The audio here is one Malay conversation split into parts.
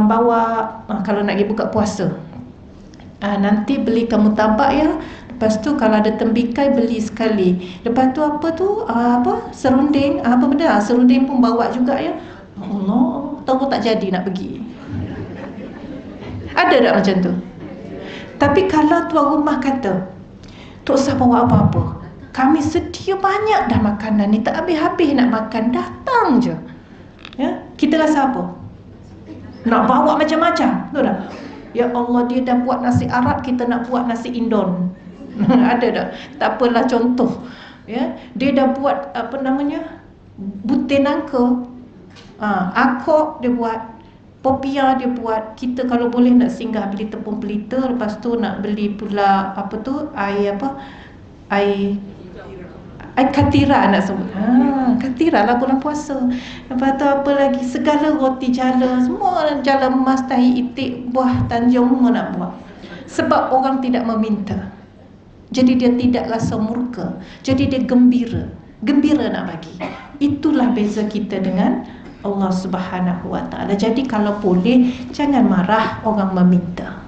bawa kalau nak pergi buka puasa, nanti belikan murtabak ya. Lepas tu kalau ada tembikai beli sekali. Lepas tu apa tu, serunding, apa benda, serunding pun bawa juga ya. Allah, tahu tak jadi nak pergi. Ada tak macam tu? Tapi kalau tuan rumah kata, tak usah bawa apa-apa, kami sedia banyak dah makanan ni, tak habis-habis nak makan, datang je. Ya, kita rasa apa? Nak bawa macam-macam, betul tak? Ya Allah, dia dah buat nasi Arab, kita nak buat nasi Indon. Ada tak? Tak apalah contoh. Ya, dia dah buat apa namanya? Butir nangka. Akok dia buat, popia dia buat. Kita kalau boleh nak singgah beli tepung pelita, lepas tu nak beli pula apa tu? Air katira nak sebut. Katira lah bulan puasa. Lepas tu apa lagi? Segala roti jala, semua jala emas, tahi itik, buah tanjung semua nak buat. Sebab orang tidak meminta. Jadi dia tidak rasa murka. Jadi dia gembira. Gembira nak bagi. Itulah beza kita dengan Allah Subhanahu Wa Taala. Jadi kalau boleh, jangan marah orang meminta.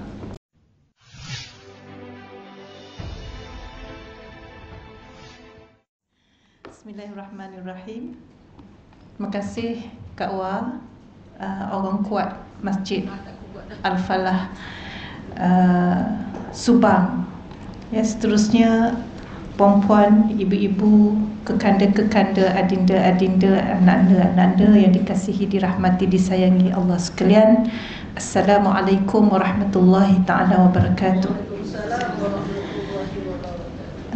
Bismillahirrahmanirrahim. Terima kasih Kak Wa, orang kuat Masjid Al-Falah Subang. Ya, seterusnya puan-puan, ibu-ibu, kekanda-kekanda, adinda-adinda, anak-anak yang dikasihi, dirahmati, disayangi Allah sekalian. Assalamualaikum warahmatullahi taala wabarakatuh.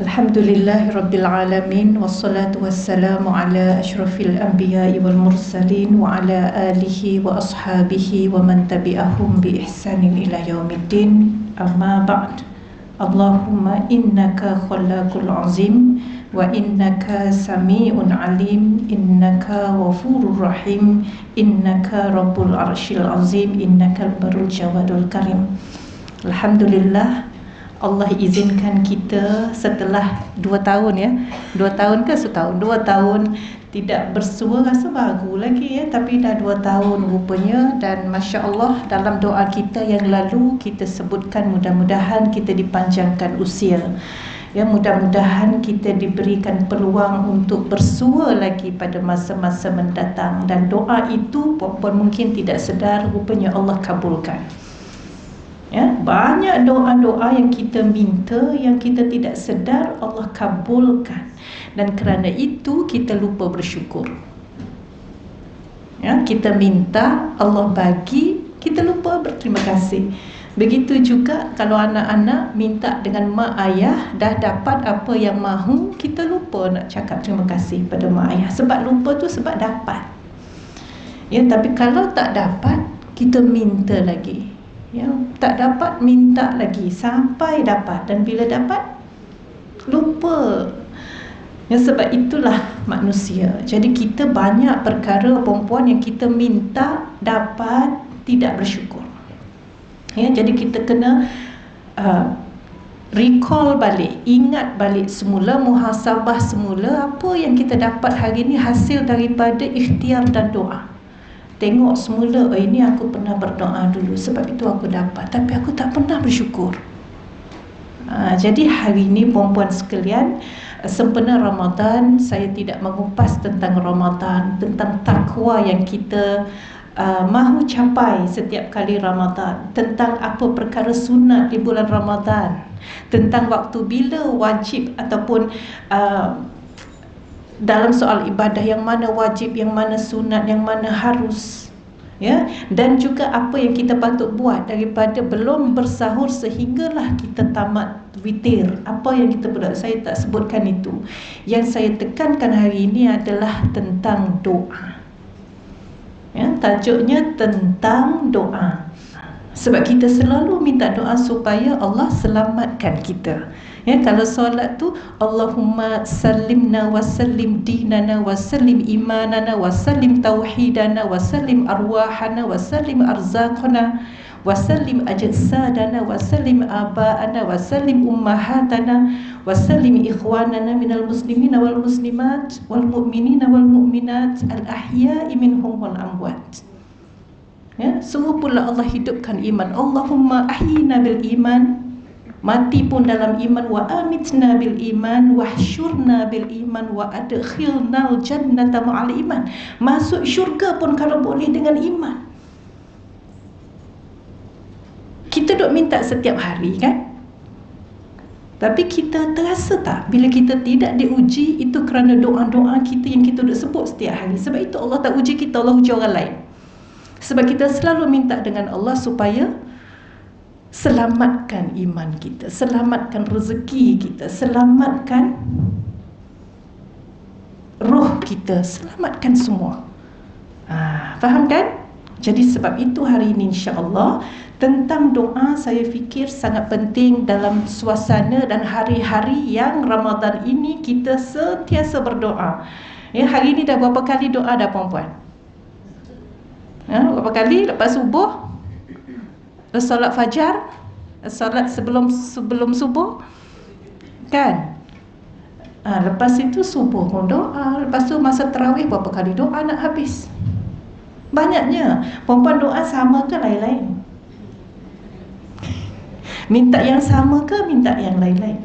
Alhamdulillahirabbil alamin, wassalatu wassalamu ala asyrafil anbiya'i wal mursalin wa ala alihi wa ashabihi wa man tabi'ahum bi ihsanin ila yaumiddin. Amma ba'd. Allahumma innaka khallaqul azim wa innaka sami'un alim, innaka ghafurur rahim, innaka rabbul arsyil azim, innakal barul jawadul karim. Alhamdulillah, Allah izinkan kita setelah 2 tahun ya. 2 tahun ke setahun? 2 tahun tidak bersua, rasa baru lagi ya, tapi dah 2 tahun rupanya. Dan Masya Allah, dalam doa kita yang lalu kita sebutkan mudah-mudahan kita dipanjangkan usia ya, mudah-mudahan kita diberikan peluang untuk bersua lagi pada masa-masa mendatang. Dan doa itu puan-puan mungkin tidak sedar, rupanya Allah kabulkan ya. Banyak doa-doa yang kita minta, yang kita tidak sedar Allah kabulkan. Dan kerana itu kita lupa bersyukur ya. Kita minta, Allah bagi, kita lupa berterima kasih. Begitu juga kalau anak-anak minta dengan mak ayah, dah dapat apa yang mahu, kita lupa nak cakap terima kasih pada mak ayah. Sebab lupa tu sebab dapat ya. Tapi kalau tak dapat, kita minta lagi ya. Tak dapat, minta lagi sampai dapat. Dan bila dapat, lupa ya. Sebab itulah manusia. Jadi kita banyak perkara perempuan yang kita minta, dapat, tidak bersyukur ya. Jadi kita kena recall balik, ingat balik semula, muhasabah semula. Apa yang kita dapat hari ini hasil daripada ikhtiar dan doa. Tengok semula, ini aku pernah berdoa dulu, sebab itu aku dapat, tapi aku tak pernah bersyukur. Jadi hari ini puan-puan sekalian, sempena Ramadan, saya tidak mengupas tentang Ramadan, tentang takwa yang kita mahu capai setiap kali Ramadan, tentang apa perkara sunat di bulan Ramadan, tentang waktu bila wajib ataupun dalam soal ibadah yang mana wajib, yang mana sunat, yang mana harus ya. Dan juga apa yang kita patut buat daripada belum bersahur sehinggalah kita tamat witir. Apa yang kita buat, saya tak sebutkan itu. Yang saya tekankan hari ini adalah tentang doa ya. Tajuknya tentang doa. Sebab kita selalu minta doa supaya Allah selamatkan kita ya. Kalau solat tu, Allahumma sallimna wa sallim dinana wa sallim imanana wa sallim tauhidana wa sallim arwahana wa sallim arzaqana wa sallim ajsadana wa sallim aba'ana wa sallim ummahatana wa sallim ikhwanana minal muslimina wal muslimat wal mu'minina wal mu'minat al ahya'i minhum wal amwat Ya, suruh pula Allah hidupkan iman. Allahumma ahyina bil iman, mati pun dalam iman, wa amitna bil iman, wahsyurna bil iman, wa adkhilnal jannata ma'al iman. Masuk syurga pun kalau boleh dengan iman. Kita duk minta setiap hari kan? Tapi kita terasa tak bila kita tidak diuji itu kerana doa-doa kita yang kita duk sebut setiap hari? Sebab itu Allah tak uji kita, Allah uji orang lain. Sebab kita selalu minta dengan Allah supaya selamatkan iman kita, selamatkan rezeki kita, selamatkan roh kita, selamatkan semua. Faham kan? Jadi sebab itu hari ini insya-Allah tentang doa saya fikir sangat penting dalam suasana dan hari-hari yang Ramadan ini kita sentiasa berdoa. Ya, hari ini dah berapa kali doa dah puan-puan? Berapa kali? Lepas subuh, solat fajar, solat sebelum subuh kan? Lepas itu subuh pun doa. Lepas tu masa tarawih berapa kali doa nak habis? Banyaknya. Perempuan doa sama ke lain-lain? Minta yang sama ke minta yang lain-lain?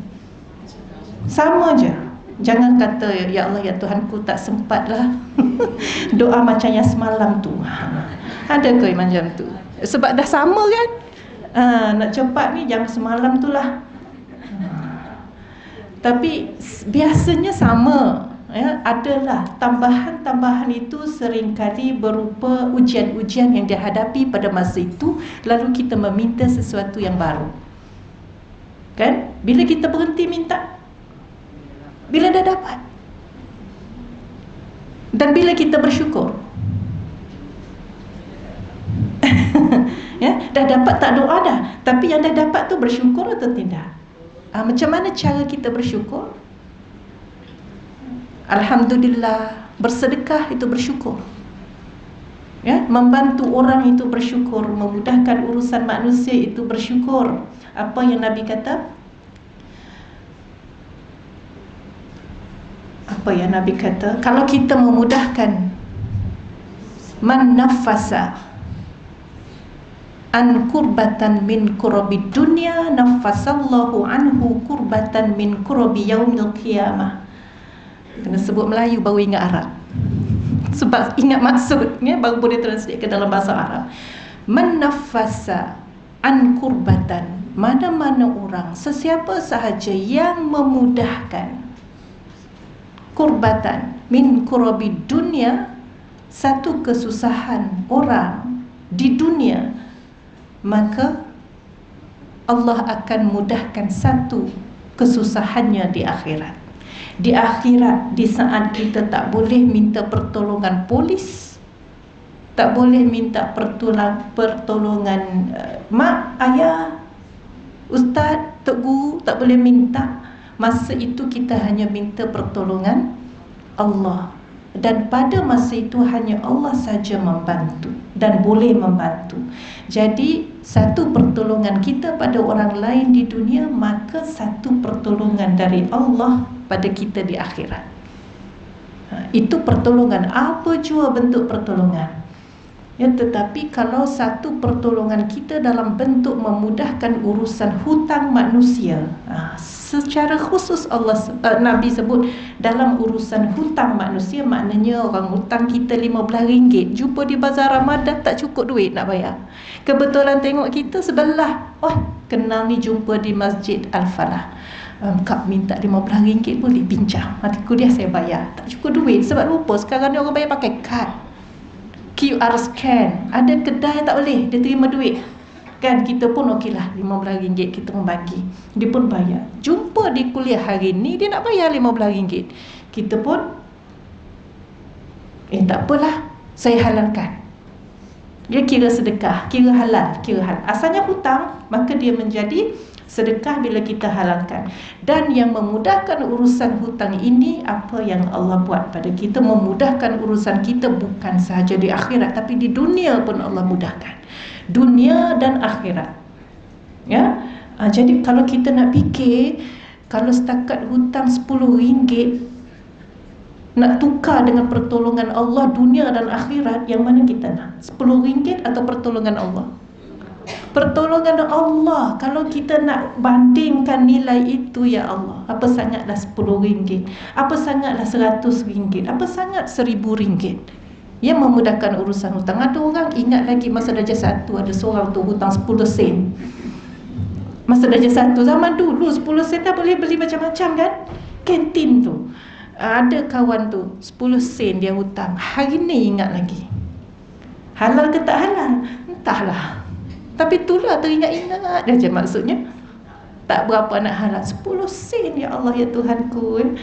Sama je. Jangan kata, ya Allah, ya Tuhanku, tak sempat lah. Doa macam yang semalam tu. Ada ke macam tu? Sebab dah sama kan? Nak cepat ni jangan semalam tu lah. Tapi biasanya sama. Ya, adalah tambahan-tambahan itu seringkali berupa ujian-ujian yang dihadapi pada masa itu, lalu kita meminta sesuatu yang baru. Kan? Bila kita berhenti minta, bila dah dapat, dan bila kita bersyukur. Ya, dah dapat tak doa dah, tapi yang dah dapat tu bersyukur atau tidak? Macam mana cara kita bersyukur? Alhamdulillah, bersedekah itu bersyukur. Ya, membantu orang itu bersyukur, memudahkan urusan manusia itu bersyukur. Apa yang Nabi kata? Apa yang Nabi kata? Kalau kita memudahkan, man nafasa an kurbatan min kurabi dunya, nafasallahu anhu kurbatan min kurabi yaumil qiyamah. Kena sebut Melayu baru ingat Arab. Sebab ingat maksudnya baru boleh translate ke dalam bahasa Arab. Man nafasa an kurbatan, mana-mana orang, sesiapa sahaja yang memudahkan kurbatan min kurabi dunia, satu kesusahan orang di dunia, maka Allah akan mudahkan satu kesusahannya di akhirat. Di akhirat, di saat kita tak boleh minta pertolongan polis, tak boleh minta pertolongan mak, ayah, ustaz, tok guru, tak boleh minta. Masa itu kita hanya minta pertolongan Allah. Dan pada masa itu hanya Allah saja membantu dan boleh membantu. Jadi satu pertolongan kita pada orang lain di dunia, maka satu pertolongan dari Allah pada kita di akhirat. Itu pertolongan, apa jua bentuk pertolongan. Ya, tetapi kalau satu pertolongan kita dalam bentuk memudahkan urusan hutang manusia, secara khusus Nabi sebut dalam urusan hutang manusia, maknanya orang hutang kita RM15, jumpa di bazar Ramadan tak cukup duit nak bayar. Kebetulan tengok kita sebelah, kenal ni jumpa di Masjid Al-Falah, Kak minta RM15 boleh bincang, nanti kuliah saya bayar. Tak cukup duit sebab lupa sekarang ni orang bayar pakai kad, QR scan. Ada kedai tak boleh, dia terima duit kan. Kita pun okeylah, RM15 kita membagi, dia pun bayar. Jumpa di kuliah hari ni dia nak bayar RM15, kita pun tak apalah, saya halalkan. Dia kira sedekah, kira halal, asalnya hutang, maka dia menjadi sedekah bila kita halalkan. Dan yang memudahkan urusan hutang ini, apa yang Allah buat pada kita, memudahkan urusan kita bukan sahaja di akhirat, tapi di dunia pun Allah mudahkan, dunia dan akhirat. Ya, jadi kalau kita nak fikir, kalau setakat hutang RM10, nak tukar dengan pertolongan Allah dunia dan akhirat, yang mana kita nak? 10 ringgit atau pertolongan Allah? Pertolongan Allah. Kalau kita nak bandingkan nilai itu, ya Allah, apa sangatlah 10 ringgit, apa sangatlah 100 ringgit, apa sangat 1000 ringgit yang memudahkan urusan hutang. Ada orang ingat lagi masa darjah 1, ada seorang tu hutang 10 sen. Masa darjah 1 zaman dulu 10 sen dah boleh beli macam-macam kan, kantin tu. Ada kawan tu 10 sen dia hutang, hari ni ingat lagi. Halal ke tak halal? Entahlah, tapi itulah teringat-ingat dia je, maksudnya tak berapa nak halal. 10 sen, ya Allah, ya Tuhanku.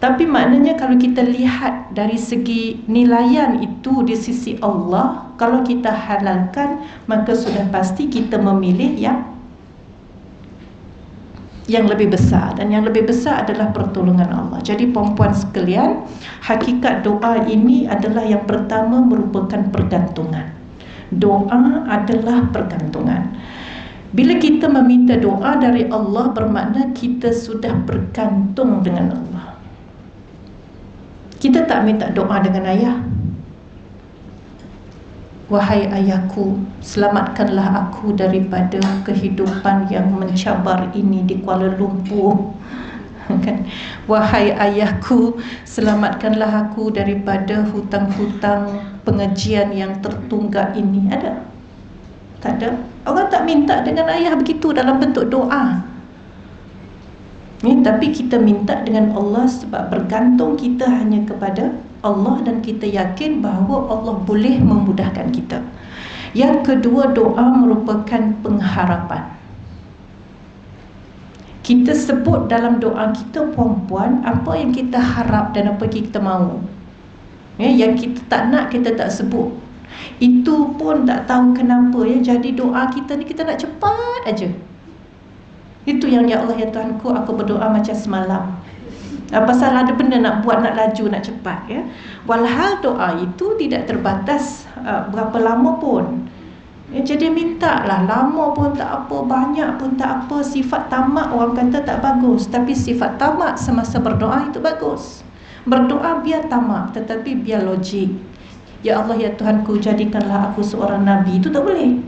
Tapi maknanya kalau kita lihat dari segi nilaian itu di sisi Allah, kalau kita halalkan, maka sudah pasti kita memilih yang lebih besar, dan yang lebih besar adalah pertolongan Allah. Jadi puan-puan sekalian, hakikat doa ini adalah yang pertama merupakan pergantungan. Doa adalah pergantungan. Bila kita meminta doa dari Allah, bermakna kita sudah bergantung dengan Allah. Kita tak minta doa dengan ayah. Wahai ayahku, selamatkanlah aku daripada kehidupan yang mencabar ini di Kuala Lumpur. Kan? Wahai ayahku, selamatkanlah aku daripada hutang-hutang pengajian yang tertunggak ini. Ada? Tak ada. Orang tak minta dengan ayah begitu dalam bentuk doa. Tapi kita minta dengan Allah sebab bergantung kita hanya kepada Allah, dan kita yakin bahawa Allah boleh memudahkan kita. Yang kedua, doa merupakan pengharapan. Kita sebut dalam doa kita, puan-puan, apa yang kita harap dan apa yang kita mahu. Yang kita tak nak, kita tak sebut. Itu pun tak tahu kenapa, jadi doa kita ni kita nak cepat aja. Itu yang, ya Allah, ya Tuhanku, aku berdoa macam semalam. Pasal ada benda nak buat, nak laju, nak cepat, ya. Walhal doa itu tidak terbatas berapa lama pun. Jadi mintalah, lama pun tak apa, banyak pun tak apa. Sifat tamak orang kata tak bagus, tapi sifat tamak semasa berdoa itu bagus. Berdoa biar tamak, tetapi biar logik. Ya Allah, ya Tuhanku, jadikanlah aku seorang Nabi. Itu tak boleh.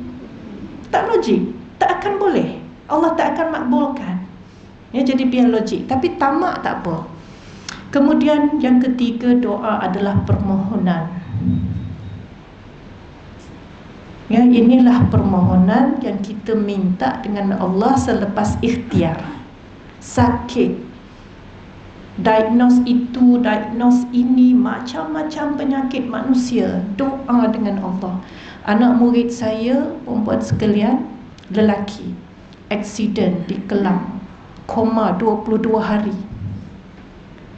Tak logik, tak akan boleh. Allah tak akan makbulkan. Jadi biar logik, tapi tamak tak apa. Kemudian yang ketiga, doa adalah permohonan. Inilah permohonan yang kita minta dengan Allah selepas ikhtiar. Sakit, diagnose itu, diagnose ini, macam-macam penyakit manusia, doa dengan Allah. Anak murid saya, perempuan sekalian, lelaki, aksiden di Kelang, koma 22 hari.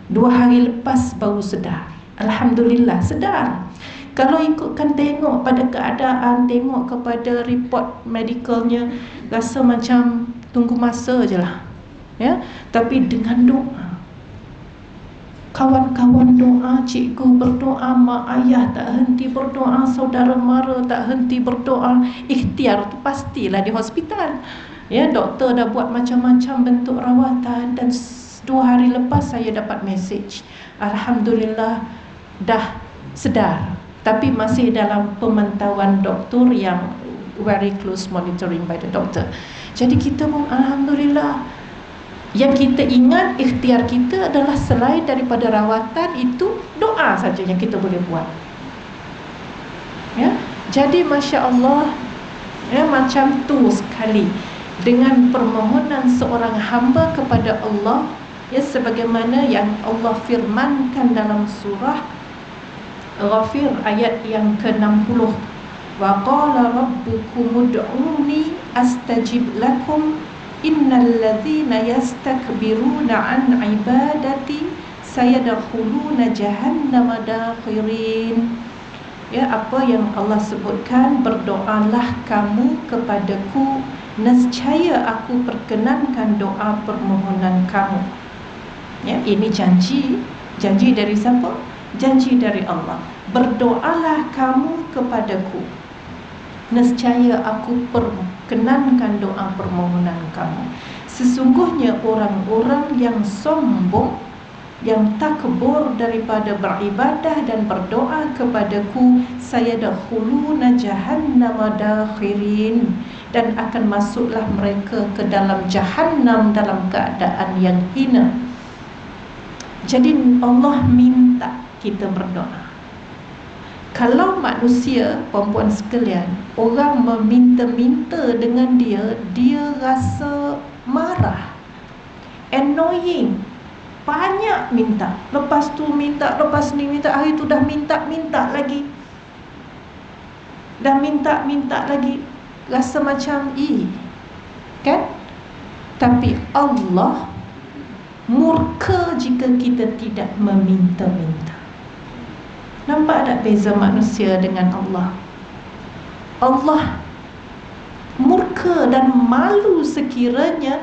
2 hari lepas baru sedar. Alhamdulillah sedar. Kalau ikutkan tengok pada keadaan, tengok kepada report medicalnya, rasa macam tunggu masa je lah, ya. Tapi dengan doa, kawan-kawan doa, cikgu berdoa, mak ayah tak henti berdoa, saudara mara tak henti berdoa. Ikhtiar tu pastilah di hospital, ya. Doktor dah buat macam-macam bentuk rawatan, dan 2 hari lepas saya dapat mesej, alhamdulillah dah sedar, tapi masih dalam pemantauan doktor yang very close monitoring by the doctor. Jadi kita pun alhamdulillah. Yang kita ingat, ikhtiar kita adalah selain daripada rawatan itu, doa saja yang kita boleh buat, ya. Jadi Masya Allah, ya, macam tu sekali dengan permohonan seorang hamba kepada Allah, ya, sebagaimana yang Allah firmankan dalam surah Ghafir ayat yang ke-60, wa qala rabbukum ud'uni astajib lakum innal ladzina yastakbiruna an ibadati sayadkhuluna jahannama dakhirin. Ya, apa yang Allah sebutkan, berdoalah kamu kepadaku, nescaya aku perkenankan doa permohonan kamu. Ya, ini janji dari siapa? Janji dari Allah. Berdoalah kamu kepadaku, nescaya aku perkenankan doa permohonan kamu. Sesungguhnya orang-orang yang sombong yang takbur daripada beribadah dan berdoa kepadaku, sayadkhuluna jahannama dakhirin, dan akan masuklah mereka ke dalam jahannam dalam keadaan yang hina. Jadi Allah minta kita berdoa. Kalau manusia, perempuan sekalian, orang meminta-minta dengan dia, dia rasa marah, annoying, banyak minta, lepas tu minta, lepas ni minta, hari tu dah minta lagi, dah minta lagi, rasa macam kan? Tapi Allah murka jika kita tidak meminta-minta. Nampak tak beza manusia dengan Allah? Allah murka dan malu sekiranya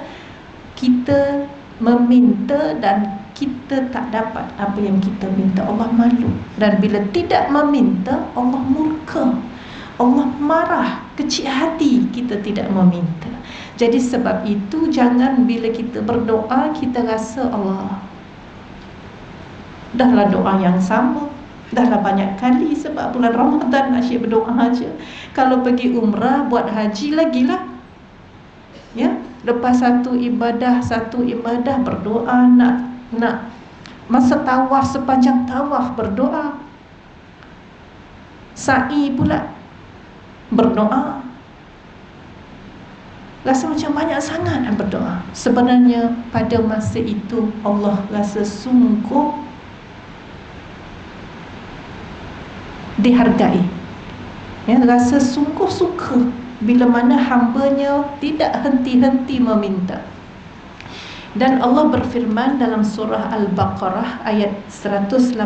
kita meminta dan kita tak dapat apa yang kita minta. Allah malu. Dan bila tidak meminta, Allah murka, Allah marah, kecil hati kita tidak meminta. Jadi sebab itu jangan bila kita berdoa kita rasa Allah, dahlah doa yang sama, dahlah banyak kali, sebab bulan Ramadan asyik berdoa aja. Kalau pergi umrah, buat haji lagilah, ya. Lepas satu ibadah berdoa, nak masa tawaf, sepanjang tawaf berdoa, sa'i pula berdoa. Rasa macam banyak sangat nak berdoa. Sebenarnya pada masa itu Allah rasa sungguh dihargai, ya, rasa sungguh suka bila mana hambanya tidak henti-henti meminta. Dan Allah berfirman dalam surah Al-Baqarah ayat 187,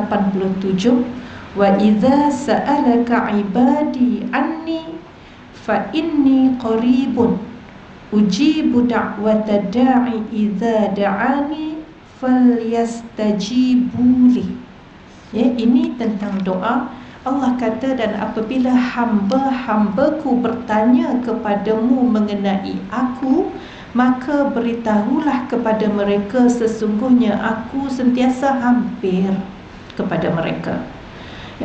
wa idza sa'alaka ibadi anni fa inni qaribun ujibu da'wata da'i idza da'ani falyastajibuli. Ya, ini tentang doa. Allah kata, dan apabila hamba-hambaku bertanya kepadamu mengenai aku, maka beritahulah kepada mereka sesungguhnya aku sentiasa hampir kepada mereka.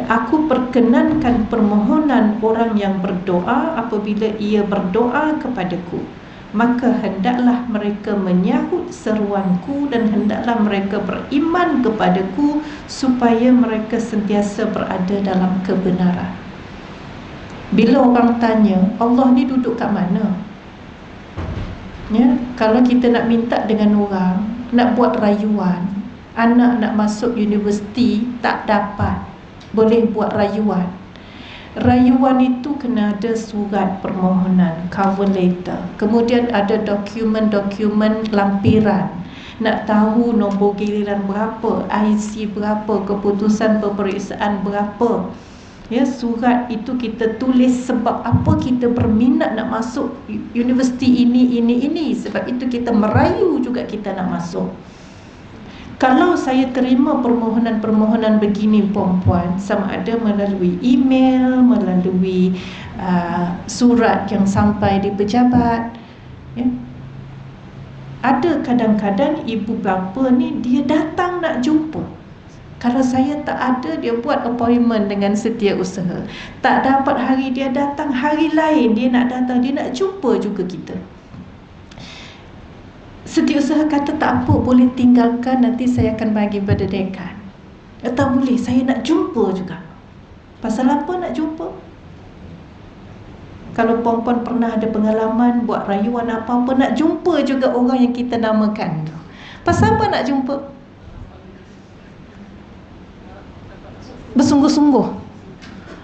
Aku perkenankan permohonan orang yang berdoa apabila ia berdoa kepadaku, maka hendaklah mereka menyahut seruanku dan hendaklah mereka beriman kepadaku supaya mereka sentiasa berada dalam kebenaran. Bila orang tanya, Allah ni duduk kat mana? Ya, kalau kita nak minta dengan orang, nak buat rayuan, anak nak masuk universiti tak dapat, boleh buat rayuan. Rayuan itu kena ada surat permohonan, cover letter. Kemudian ada dokumen-dokumen lampiran. Nak tahu nombor giliran berapa, IC berapa, keputusan peperiksaan berapa. Ya, surat itu kita tulis sebab apa kita berminat nak masuk universiti ini. Sebab itu kita merayu juga kita nak masuk. Kalau saya terima permohonan-permohonan begini perempuan, sama ada melalui email, melalui surat yang sampai di pejabat, ya, ada kadang-kadang ibu bapa ni dia datang nak jumpa. Kalau saya tak ada, dia buat appointment dengan Setiausaha. Tak dapat hari dia datang, hari lain dia nak datang, dia nak jumpa juga kita. Setiausaha kata tak apa, boleh tinggalkan, nanti saya akan bagi pada dekan. Tak boleh, saya nak jumpa juga. Pasal apa nak jumpa? Kalau perempuan pernah ada pengalaman buat rayuan apa-apa, nak jumpa juga orang yang kita namakan tu. Pasal apa nak jumpa? Bersungguh-sungguh,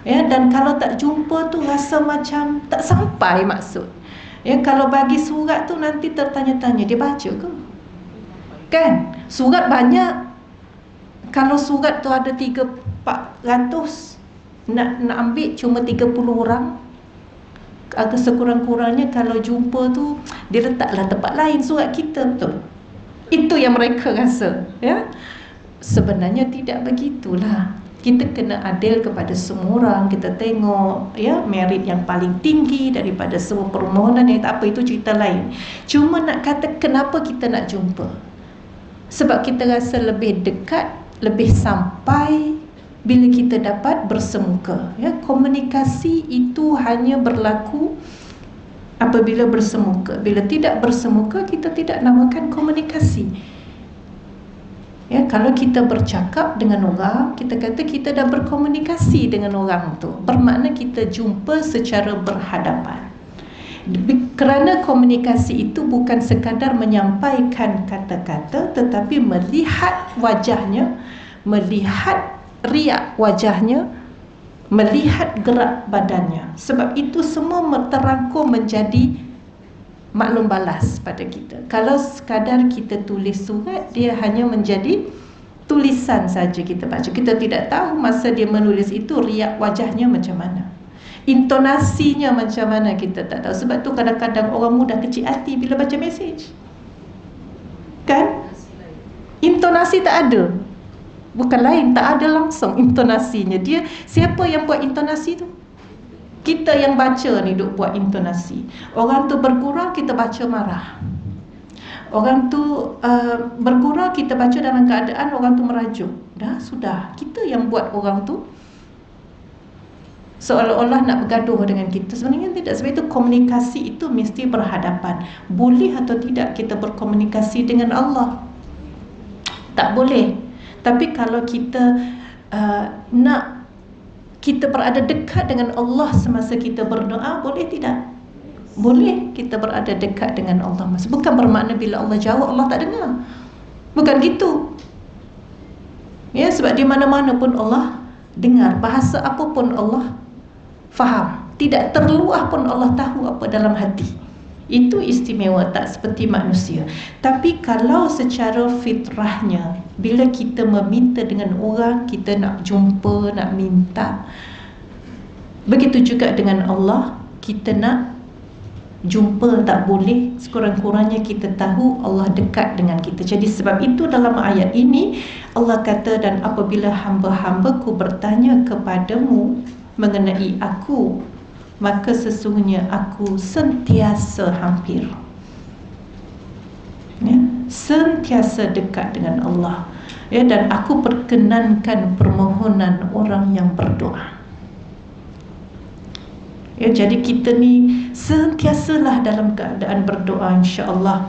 ya. Dan kalau tak jumpa tu rasa macam tak sampai maksud. Ya, kalau bagi surat tu nanti tertanya-tanya, dia baca ke? Kan? Surat banyak. Kalau surat tu ada 300-400, nak ambil cuma 30 orang. Atau sekurang-kurangnya kalau jumpa tu dia letaklah tempat lain surat kita, betul? Itu yang mereka rasa, ya. Sebenarnya tidak begitulah. Kita kena adil kepada semua orang. Kita tengok, ya, merit yang paling tinggi daripada semua permohonan yang tak apa, itu cerita lain. Cuma nak kata kenapa kita nak jumpa. Sebab kita rasa lebih dekat, lebih sampai bila kita dapat bersemuka. Ya, komunikasi itu hanya berlaku apabila bersemuka. Bila tidak bersemuka, kita tidak namakan komunikasi. Ya, kalau kita bercakap dengan orang, kita kata kita dah berkomunikasi dengan orang tu. Bermakna kita jumpa secara berhadapan. Kerana komunikasi itu bukan sekadar menyampaikan kata-kata, tetapi melihat wajahnya, melihat riak wajahnya, melihat gerak badannya. Sebab itu semua terangkum menjadi maklum balas pada kita. Kalau sekadar kita tulis surat, dia hanya menjadi tulisan saja kita baca. Kita tidak tahu masa dia menulis itu riak wajahnya macam mana, intonasinya macam mana, kita tak tahu. Sebab tu kadang-kadang orang mudah kecil hati bila baca mesej, kan? Intonasi tak ada. Bukan lain, tak ada langsung intonasinya. Dia, siapa yang buat intonasi tu? Kita yang baca ni duk buat intonasi. Orang tu bergurau, kita baca marah. Orang tu bergurau, kita baca dalam keadaan orang tu merajuk. Dah, sudah. Kita yang buat orang tu seolah-olah nak bergaduh dengan kita. Sebenarnya tidak. Sebab itu komunikasi itu mesti berhadapan. Boleh atau tidak kita berkomunikasi dengan Allah? Tak boleh. Tapi kalau kita nak kita berada dekat dengan Allah semasa kita berdoa, boleh tidak? Boleh kita berada dekat dengan Allah. Bukan bermakna bila Allah jawab, Allah tak dengar. Bukan gitu. Ya, sebab di mana-mana pun Allah dengar. Bahasa apa pun Allah faham. Tidak terluah pun Allah tahu apa dalam hati. Itu istimewa, tak seperti manusia. Tapi kalau secara fitrahnya, bila kita meminta dengan orang, kita nak jumpa, nak minta, begitu juga dengan Allah, kita nak jumpa tak boleh, sekurang-kurangnya kita tahu Allah dekat dengan kita. Jadi sebab itu dalam ayat ini Allah kata, dan apabila hamba-hambaku bertanya kepadamu mengenai aku, maka sesungguhnya aku sentiasa hampir, ya, sentiasa dekat dengan Allah, ya, dan aku perkenankan permohonan orang yang berdoa. Ya, jadi kita ni sentiasalah dalam keadaan berdoa, insya-Allah.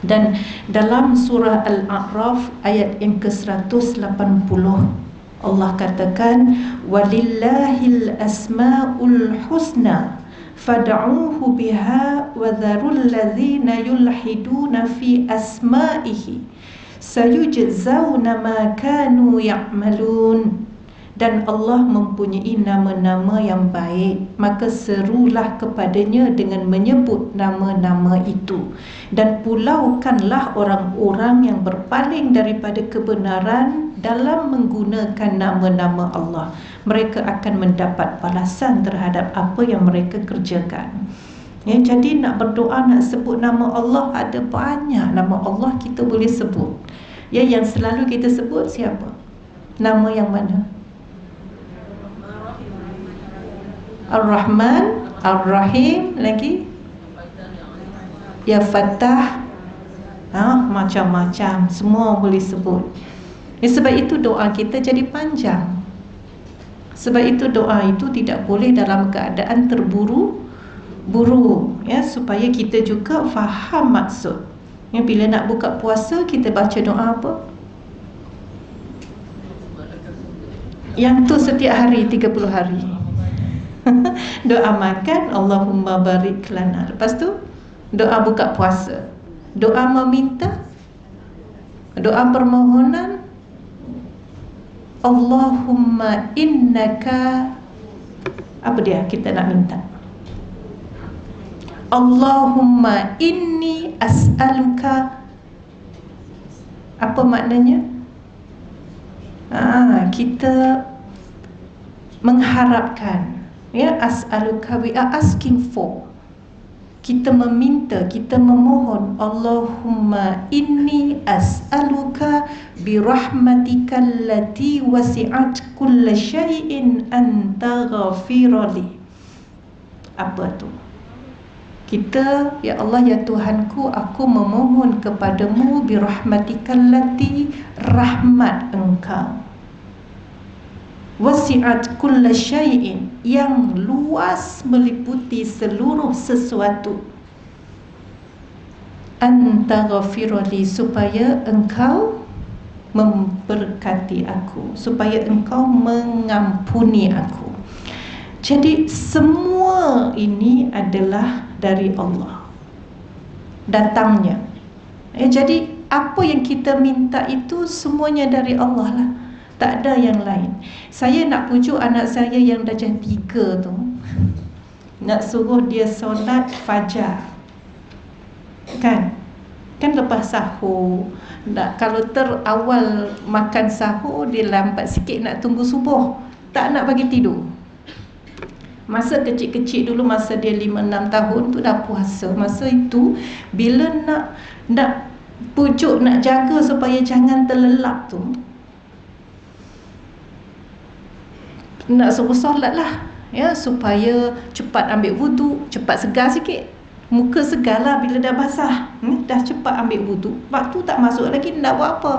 Dan dalam surah Al-A'raf ayat yang ke-180, Allah katakan, walillahil asmaul husna fad'uuhu biha wa dharul ladzina yulhiduna fi asma'ihi sayujzauna ma kanu ya'malun. Dan Allah mempunyai nama-nama yang baik, maka serulah kepadanya dengan menyebut nama-nama itu, dan pulaukanlah orang-orang yang berpaling daripada kebenaran dalam menggunakan nama-nama Allah. Mereka akan mendapat balasan terhadap apa yang mereka kerjakan. Ya, jadi nak berdoa, nak sebut nama Allah, ada banyak nama Allah kita boleh sebut. Ya, yang selalu kita sebut siapa? Nama yang mana? Ar-Rahman, Ar-Rahim, lagi Ya Fattah, macam-macam, semua boleh sebut. Sebab itu doa kita jadi panjang. Sebab itu doa itu tidak boleh dalam keadaan terburu-buru, ya, supaya kita juga faham maksud. Ya, bila nak buka puasa, kita baca doa apa? Yang tu setiap hari, 30 hari. Doa makan, Allahumma barik lana. Lepas tu doa buka puasa, doa meminta, doa permohonan, Allahumma innaka, apa dia kita nak minta? Allahumma inni as'aluka. Apa maknanya? Kita mengharapkan, ya, as'aluka, we are asking for. Kita meminta, kita memohon. Allahumma inni as'aluka birahmatika allati wasi'at kulla syai'in an taghfirali. Apa tu? Kita, ya Allah, ya Tuhanku, aku memohon kepadamu birahmatikallati, rahmat Engkau, wasi'at kulla syai'in, yang luas meliputi seluruh sesuatu, anta ghafirli, supaya Engkau memberkati aku, supaya Engkau mengampuni aku. Jadi semua ini adalah dari Allah datangnya. Jadi apa yang kita minta itu semuanya dari Allah lah, tak ada yang lain. Saya nak pujuk anak saya yang darjah 3 tu, nak suruh dia solat fajar, kan lepas sahur. Kalau terawal makan sahur, dia lambat sikit nak tunggu subuh, tak nak bagi tidur. Masa kecil-kecil dulu, masa dia 5-6 tahun tu dah puasa. Masa itu bila nak pujuk, nak jaga supaya jangan terlelap tu, nak suruh solat lah, ya, supaya cepat ambil wudu, cepat segar sikit. Muka segar lah bila dah basah, dah cepat ambil wudu. Waktu tak masuk lagi, nak buat apa?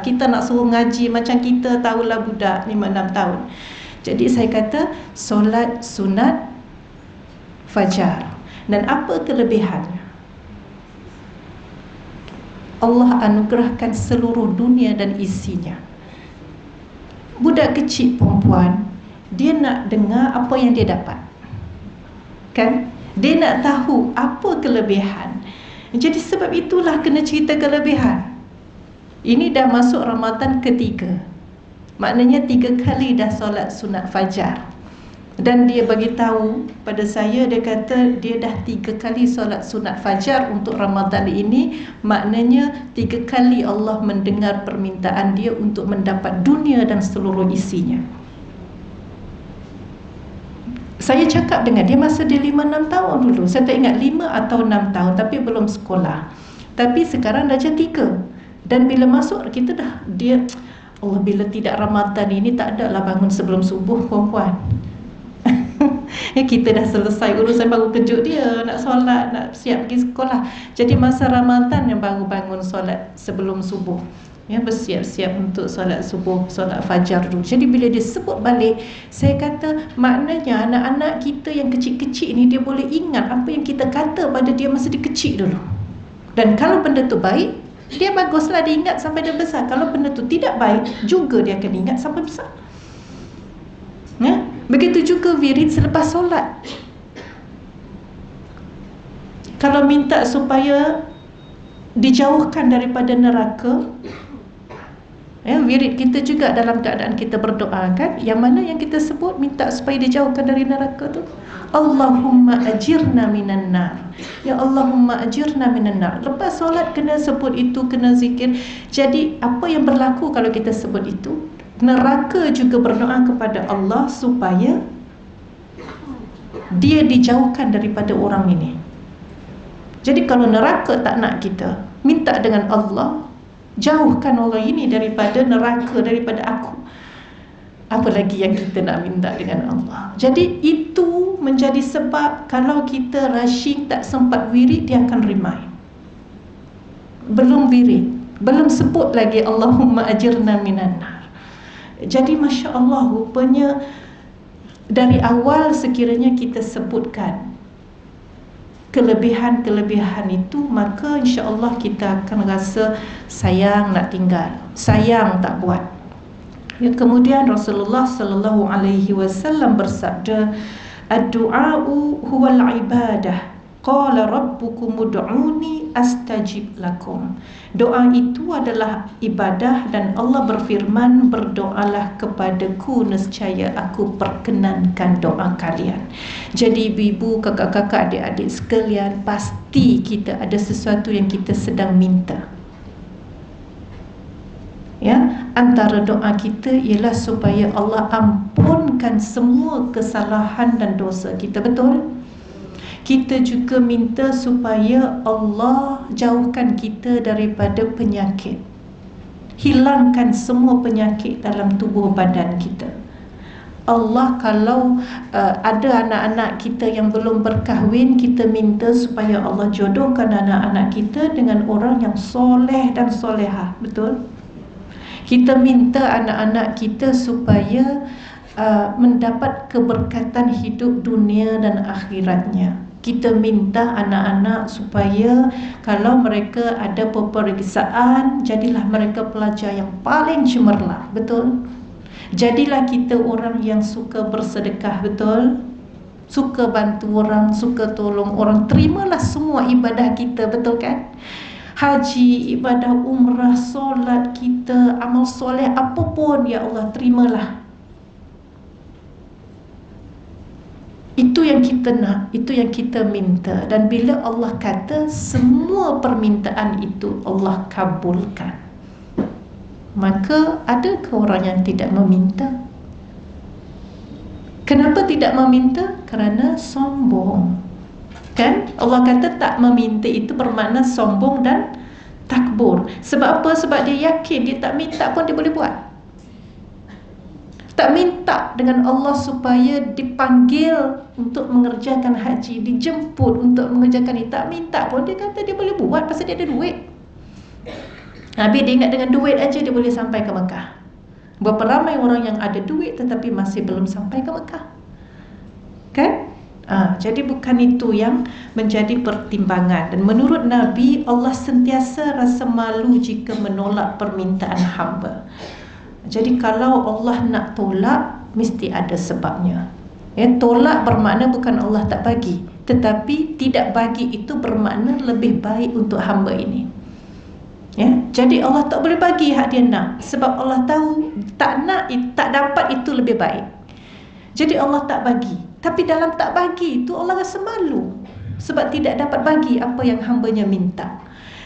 Kita nak suruh ngaji macam kita tahulah budak 5-6 tahun. Jadi saya kata solat sunat fajar. Dan apa kelebihannya? Allah anugerahkan seluruh dunia dan isinya. Budak kecil perempuan, dia nak dengar apa yang dia dapat, kan? Dia nak tahu apa kelebihan. Jadi sebab itulah kena cerita kelebihan. Ini dah masuk Ramadan ketiga, maknanya 3 kali dah solat sunat fajar. Dan dia bagi tahu pada saya, dia kata dia dah 3 kali solat sunat fajar untuk Ramadan ini. Maknanya 3 kali Allah mendengar permintaan dia untuk mendapat dunia dan seluruh isinya. Saya cakap dengan dia masa dia 5-6 tahun dulu. Saya tak ingat 5 atau 6 tahun, tapi belum sekolah. Tapi sekarang dah jadi 3. Dan bila masuk kita dah, dia, Allah, bila tidak Ramadan ini tak ada lah bangun sebelum subuh perempuan. Kita dah selesai urusan, baru kejut dia nak solat, nak siap pergi sekolah. Jadi masa Ramadan yang baru bangun solat sebelum subuh, ya, bersiap-siap untuk solat subuh, solat fajar dulu. Jadi bila dia sebut balik, saya kata maknanya anak-anak kita yang kecil-kecil ni, dia boleh ingat apa yang kita kata pada dia masa dia kecil dulu. Dan kalau benda tu baik, dia baguslah, dia ingat sampai dia besar. Kalau benda tu tidak baik, juga dia akan ingat sampai besar, ya? Begitu juga wirid selepas solat. Kalau minta supaya dijauhkan daripada neraka, ya, wirid kita juga dalam keadaan kita berdoa, kan? Yang mana yang kita sebut minta supaya dijauhkan dari neraka tu? Allahumma ajirna minan nar. Ya Allahumma ajirna minan nar. Lepas solat kena sebut itu, kena zikir. Jadi apa yang berlaku kalau kita sebut itu? Neraka juga berdoa kepada Allah supaya dia dijauhkan daripada orang ini. Jadi kalau neraka tak nak kita, minta dengan Allah, jauhkan orang ini daripada neraka, daripada aku. Apa lagi yang kita nak minta dengan Allah? Jadi itu menjadi sebab kalau kita rushing, tak sempat wirid, dia akan remind. Belum wirid, belum sebut lagi Allahumma ajirna minan nar. Jadi Masya Allah, rupanya dari awal sekiranya kita sebutkan kelebihan-kelebihan itu, maka insya Allah kita akan rasa sayang nak tinggal, sayang tak buat. Ya, kemudian Rasulullah sallallahu alaihi wasallam bersabda, ad-du'a'u huwal ibadah, qala rabbukum ud'uni astajib lakum. Doa itu adalah ibadah, dan Allah berfirman, berdoalah kepadaku, nescaya aku perkenankan doa kalian. Jadi ibu-ibu, kakak-kakak, adik-adik sekalian, pasti kita ada sesuatu yang kita sedang minta. Ya, antara doa kita ialah supaya Allah ampunkan semua kesalahan dan dosa kita, betul? Kita juga minta supaya Allah jauhkan kita daripada penyakit, hilangkan semua penyakit dalam tubuh badan kita. Allah kalau ada anak-anak kita yang belum berkahwin, kita minta supaya Allah jodohkan anak-anak kita dengan orang yang soleh dan solehah. Betul? Kita minta anak-anak kita supaya mendapat keberkatan hidup dunia dan akhiratnya. Kita minta anak-anak supaya kalau mereka ada peperiksaan, jadilah mereka pelajar yang paling cemerlang. Betul? Jadilah kita orang yang suka bersedekah. Betul? Suka bantu orang, suka tolong orang. Terimalah semua ibadah kita. Betul kan? Haji, ibadah umrah, solat kita, amal soleh apapun, ya Allah terimalah. Itu yang kita nak, itu yang kita minta. Dan bila Allah kata semua permintaan itu Allah kabulkan, maka adakah orang yang tidak meminta? Kenapa tidak meminta? Kerana sombong. Kan? Allah kata tak meminta itu bermakna sombong dan takbur. Sebab apa? Sebab dia yakin dia tak minta pun dia boleh buat. Tak minta dengan Allah supaya dipanggil untuk mengerjakan haji, dijemput untuk mengerjakan ini. Tak minta pun dia kata dia boleh buat pasal dia ada duit. Habis dia ingat dengan duit aja dia boleh sampai ke Mekah. Berapa ramai orang yang ada duit tetapi masih belum sampai ke Mekah. Kan? Jadi bukan itu yang menjadi pertimbangan. Dan menurut Nabi, Allah sentiasa rasa malu jika menolak permintaan hamba. Jadi kalau Allah nak tolak, mesti ada sebabnya. Tolak bermakna bukan Allah tak bagi, tetapi tidak bagi itu bermakna lebih baik untuk hamba ini. Jadi Allah tak boleh bagi hak dia nak, sebab Allah tahu tak nak, tak dapat itu lebih baik. Jadi Allah tak bagi. Tapi dalam tak bagi itu Allah rasa malu, sebab tidak dapat bagi apa yang hambanya minta.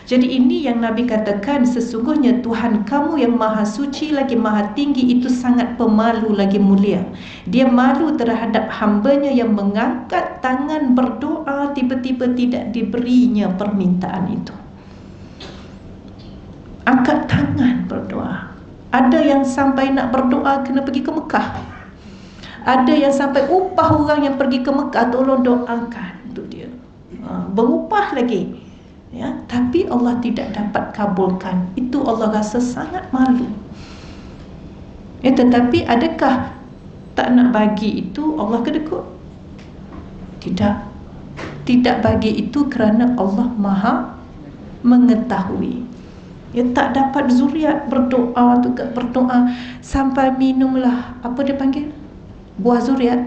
Jadi ini yang Nabi katakan, sesungguhnya Tuhan kamu yang maha suci lagi maha tinggi itu sangat pemalu lagi mulia. Dia malu terhadap hambanya yang mengangkat tangan berdoa, tiba-tiba tidak diberinya permintaan itu. Angkat tangan berdoa. Ada yang sampai nak berdoa kena pergi ke Mekah. Ada yang sampai upah orang yang pergi ke Mekah, tolong doakan untuk dia. Berupah lagi. Tapi Allah tidak dapat kabulkan. Itu Allah rasa sangat malu. Tetapi adakah tak nak bagi itu Allah kedekut? Tidak. Tidak bagi itu kerana Allah maha mengetahui. Tak dapat zuriat, berdoa juga berdoa sampai minumlah, apa dia panggil? Buah zuriat.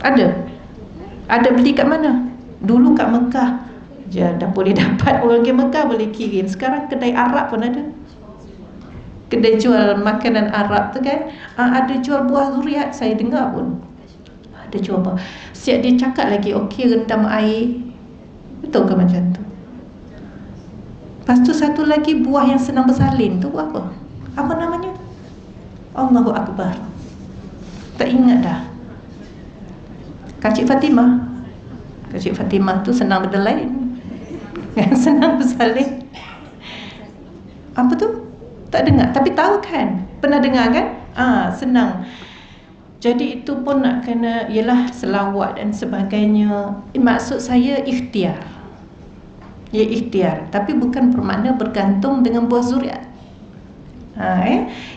Ada beli kat mana? Dulu kat Mekah dah boleh dapat, orang ke Mekah boleh kirim. Sekarang kedai Arab pun ada, kedai jual makanan Arab tu kan, ada jual buah zuriat. Saya dengar pun ada jual buah. Siap dia cakap lagi, okey rendam air. Betul ke macam tu? Lepas tu satu lagi buah yang senang bersalin tu buah apa? Apa namanya? Allahu Akbar, tak ingat dah. Kak Fatimah tu senang benda lain yang senang bersalin. Apa tu? Tak dengar, tapi tahu kan? Pernah dengar kan? Senang. Jadi itu pun nak kena, ialah selawat dan sebagainya. Maksud saya ikhtiar. Ya ikhtiar, tapi bukan bermakna bergantung dengan buah zuriat.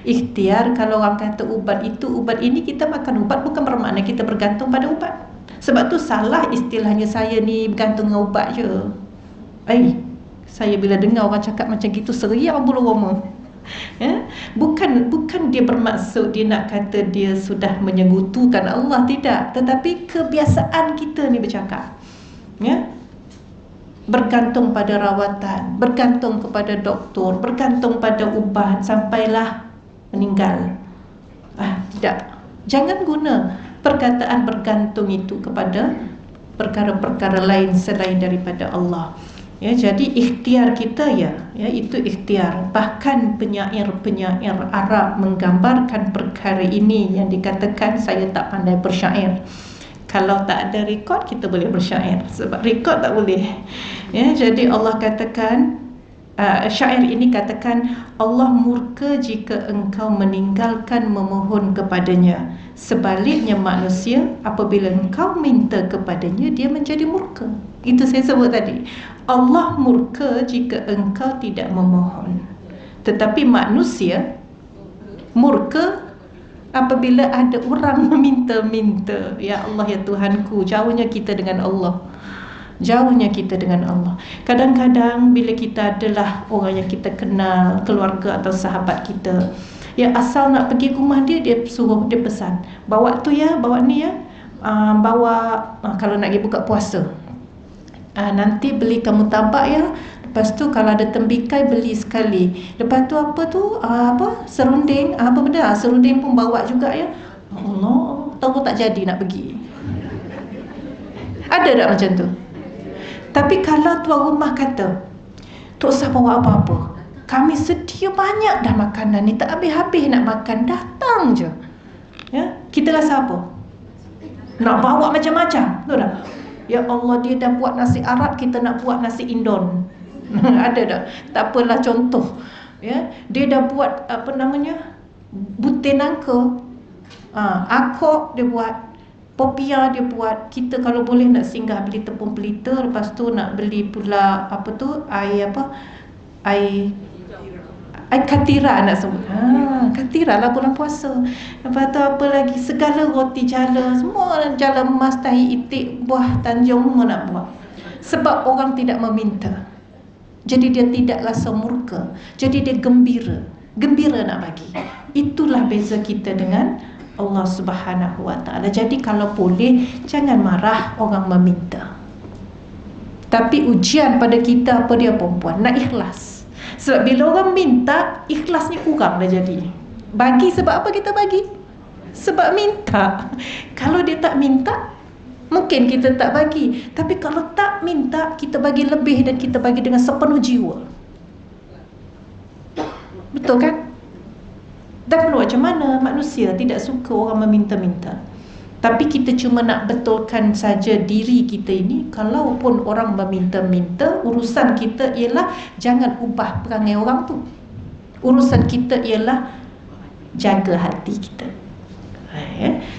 Ikhtiar, kalau orang kata ubat itu, ubat ini, kita makan ubat bukan bermakna kita bergantung pada ubat. Sebab tu salah istilahnya saya ni bergantung dengan ubat je. Saya bila dengar orang cakap macam gitu seriau bulu roma. Bukan dia bermaksud dia nak kata dia sudah menyekutukan Allah, tidak. Tetapi kebiasaan kita ni bercakap, bergantung pada rawatan, bergantung kepada doktor, bergantung pada ubat sampailah meninggal. Tidak. Jangan guna perkataan bergantung itu kepada perkara-perkara lain selain daripada Allah. Jadi ikhtiar kita itu ikhtiar. Bahkan penyair-penyair Arab menggambarkan perkara ini yang dikatakan saya tak pandai bersyair. Kalau tak ada rekod kita boleh bersyair, sebab rekod tak boleh. Jadi Allah katakan Syair ini katakan, Allah murka jika engkau meninggalkan memohon kepadanya. Sebaliknya manusia, apabila engkau minta kepadanya, dia menjadi murka. Itu saya sebut tadi. Allah murka jika engkau tidak memohon, tetapi manusia murka apabila ada orang meminta-minta. Ya Allah, ya Tuhanku, jauhnya kita dengan Allah. Jauhnya kita dengan Allah. Kadang-kadang bila kita adalah orang yang kita kenal, keluarga atau sahabat kita, yang asal nak pergi rumah dia, dia suruh, dia pesan, bawa tu ya, bawa ni ya, kalau nak pergi buka puasa, nanti beli kamu tabak ya. Lepas tu kalau ada tembikai beli sekali. Lepas tu apa tu, serunding, apa benda, serunding pun bawa juga ya. Allah, tahu tak jadi nak pergi. Ada tak macam tu? Tapi kalau tuan rumah kata, tak usah bawa apa-apa, kami sedia banyak dah makanan ni, tak habis-habis nak makan, datang je. Ya, kita rasa apa? Nak bawa macam-macam, betul tak? Ya Allah, dia dah buat nasi Arab, kita nak buat nasi Indon. Ada tak? Tak apalah contoh. Ya, dia dah buat apa namanya? Butir nangka. Akok dia buat. Popia dia buat. Kita kalau boleh nak singgah beli tepung pelita, lepas tu nak beli pula apa tu, air katira nak sebut. Katira lah bulan puasa. Lepas tu apa lagi, segala roti jala, semua jala emas, tahi itik, buah tanjung semua nak buat. Sebab orang tidak meminta, jadi dia tidak rasa murka, jadi dia gembira nak bagi. Itulah beza kita dengan Allah Subhanahu wa ta'ala. Jadi kalau boleh, jangan marah orang meminta. Tapi ujian pada kita, apa dia perempuan, nak ikhlas. Sebab bila orang minta, ikhlasnya kurang dah jadi. Bagi sebab apa kita bagi? Sebab minta. Kalau dia tak minta, mungkin kita tak bagi. Tapi kalau tak minta, kita bagi lebih dan kita bagi dengan sepenuh jiwa. Betul kan? Dan perlu macam mana, manusia tidak suka orang meminta-minta. Tapi kita cuma nak betulkan saja diri kita ini. Kalaupun orang meminta-minta, urusan kita ialah jangan ubah perangai orang tu. Urusan kita ialah jaga hati kita.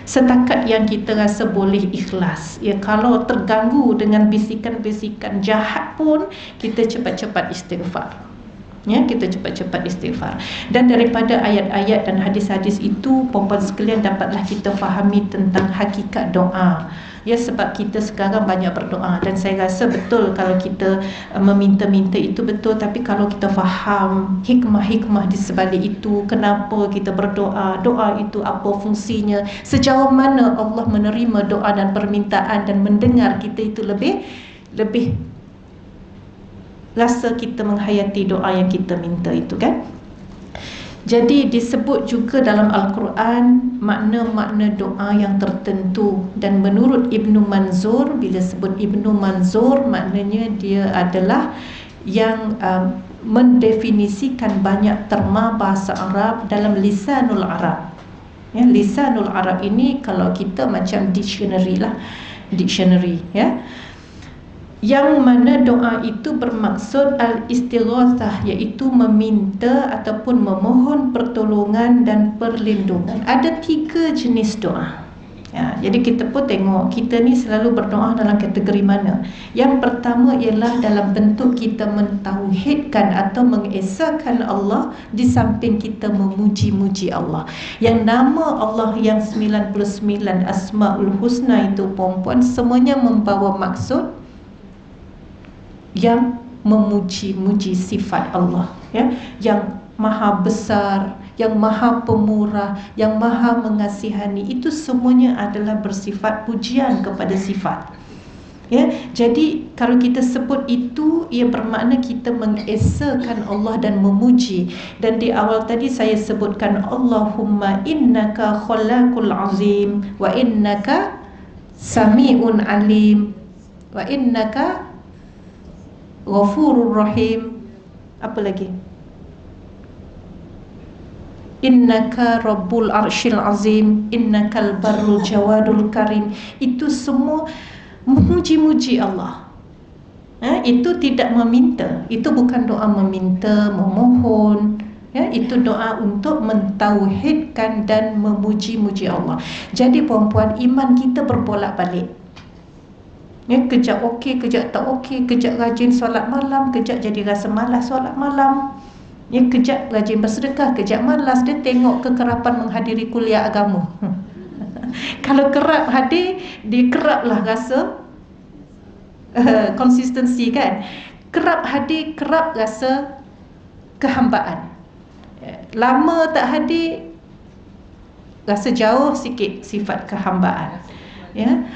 Setakat yang kita rasa boleh ikhlas. Ya, kalau terganggu dengan bisikan-bisikan jahat pun, kita cepat-cepat istighfar. Ya, kita cepat-cepat istighfar. Dan daripada ayat-ayat dan hadis-hadis itu, perempuan sekalian, dapatlah kita fahami tentang hakikat doa. Ya, sebab kita sekarang banyak berdoa, dan saya rasa betul kalau kita meminta-minta itu betul. Tapi kalau kita faham hikmah-hikmah di sebalik itu, kenapa kita berdoa, doa itu apa fungsinya, sejauh mana Allah menerima doa dan permintaan dan mendengar kita, itu lebih rasa kita menghayati doa yang kita minta itu kan. Jadi disebut juga dalam Al-Quran makna-makna doa yang tertentu. Dan menurut Ibnu Manzur, bila sebut Ibnu Manzur, maknanya dia adalah yang mendefinisikan banyak terma bahasa Arab dalam Lisanul Arab. Ya, Lisanul Arab ini kalau kita macam dictionary lah, dictionary ya. Yang mana doa itu bermaksud al-istighatsah, iaitu meminta ataupun memohon pertolongan dan perlindungan. Ada 3 jenis doa. Ya, jadi kita pun tengok kita ni selalu berdoa dalam kategori mana. Yang pertama ialah dalam bentuk kita mentauhidkan atau mengesahkan Allah, di samping kita memuji-muji Allah. Yang nama Allah yang 99 Asmaul Husna itu, perempuan, semuanya membawa maksud yang memuji-muji sifat Allah, ya, yang maha besar, yang maha pemurah, yang maha mengasihani. Itu semuanya adalah bersifat pujian kepada sifat. Ya, jadi kalau kita sebut itu, ia bermakna kita mengesakan Allah dan memuji. Dan di awal tadi saya sebutkan, Allahumma innaka khalaqul azim, wa innaka sami'un alim, wa innaka Ghafurur Rahim. Apa lagi? Innaka Rabbul Arshil Azim, innakal Barrul Jawadul Karim. Itu semua memuji-muji Allah. Itu tidak meminta, itu bukan doa meminta, memohon. Itu doa untuk mentauhidkan dan memuji-muji Allah. Jadi puan-puan, iman kita berbolak-balik. Kejap okey, kejap tak okey, kejap rajin solat malam, kejap jadi rasa malas solat malam. Kejap rajin bersedekah, kejap malas. Dia tengok kekerapan menghadiri kuliah agama. Kalau kerap hadir, dia keraplah rasa konsistensi kan. Kerap hadir, kerap rasa kehambaan. Lama tak hadir, rasa jauh sikit sifat kehambaan.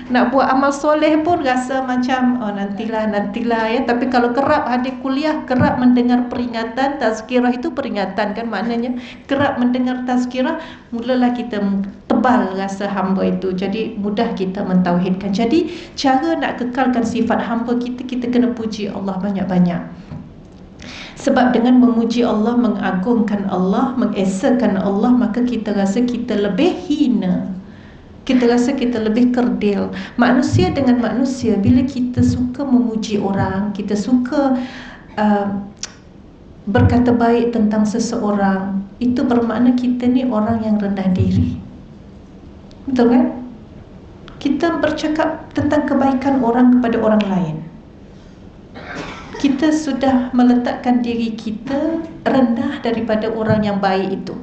Nak buat amal soleh pun rasa macam nantilah. Tapi kalau kerap hadir kuliah, kerap mendengar peringatan, tazkirah itu peringatan kan maknanya. Kerap mendengar tazkirah, mulalah kita tebal rasa hamba itu. Jadi mudah kita mentauhidkan. Jadi cara nak kekalkan sifat hamba kita, kita kena puji Allah banyak-banyak. Sebab dengan memuji Allah, mengagungkan Allah, mengesakan Allah, maka kita rasa kita lebih hina, kita rasa kita lebih kerdil. Manusia dengan manusia, bila kita suka memuji orang, kita suka berkata baik tentang seseorang, itu bermakna kita ni orang yang rendah diri. Betul kan? Kita bercakap tentang kebaikan orang kepada orang lain, kita sudah meletakkan diri kita rendah daripada orang yang baik itu.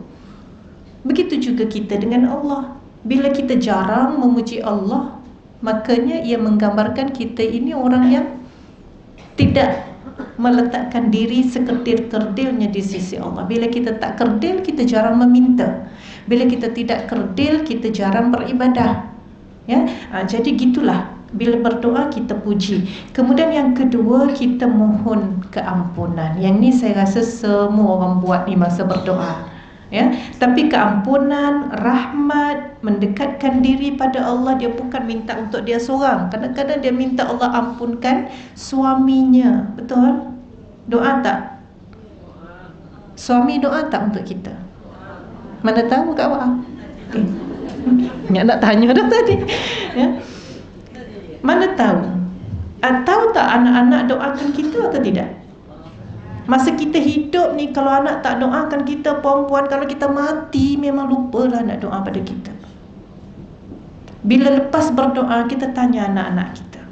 Begitu juga kita dengan Allah. Bila kita jarang memuji Allah, makanya ia menggambarkan kita ini orang yang tidak meletakkan diri sekerdil-kerdilnya di sisi Allah. Bila kita tak kerdil, kita jarang meminta. Bila kita tidak kerdil, kita jarang beribadah. Jadi gitulah. Bila berdoa kita puji. Kemudian yang kedua, kita mohon keampunan. Yang ni saya rasa semua orang buat ni masa berdoa. Tapi keampunan, rahmat, mendekatkan diri pada Allah, dia bukan minta untuk dia seorang. Kadang-kadang dia minta Allah ampunkan suaminya. Betul? Doa tak? Suami doa tak untuk kita? Mana tahu kat awak? Nak tanya dah tadi. Mana tahu? Tahu tak anak-anak doakan kita atau tidak? Masa kita hidup ni, kalau anak tak doakan kita, perempuan, kalau kita mati memang lupalah nak doa pada kita. Bila lepas berdoa, kita tanya anak-anak kita,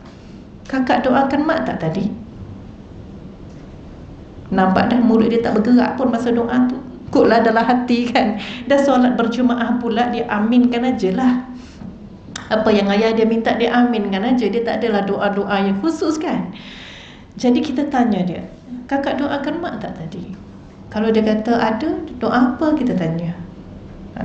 kakak doakan mak tak tadi? Nampak dah mulut dia tak bergerak pun masa doa tu. Kutlah dalam hati kan. Dah solat berjemaah pula, dia aminkan ajalah. Apa yang ayah dia minta, dia aminkan aja. Dia tak adalah doa-doa yang khusus kan. Jadi kita tanya dia, kakak doakan mak tak tadi? Kalau dia kata ada, doa apa, kita tanya.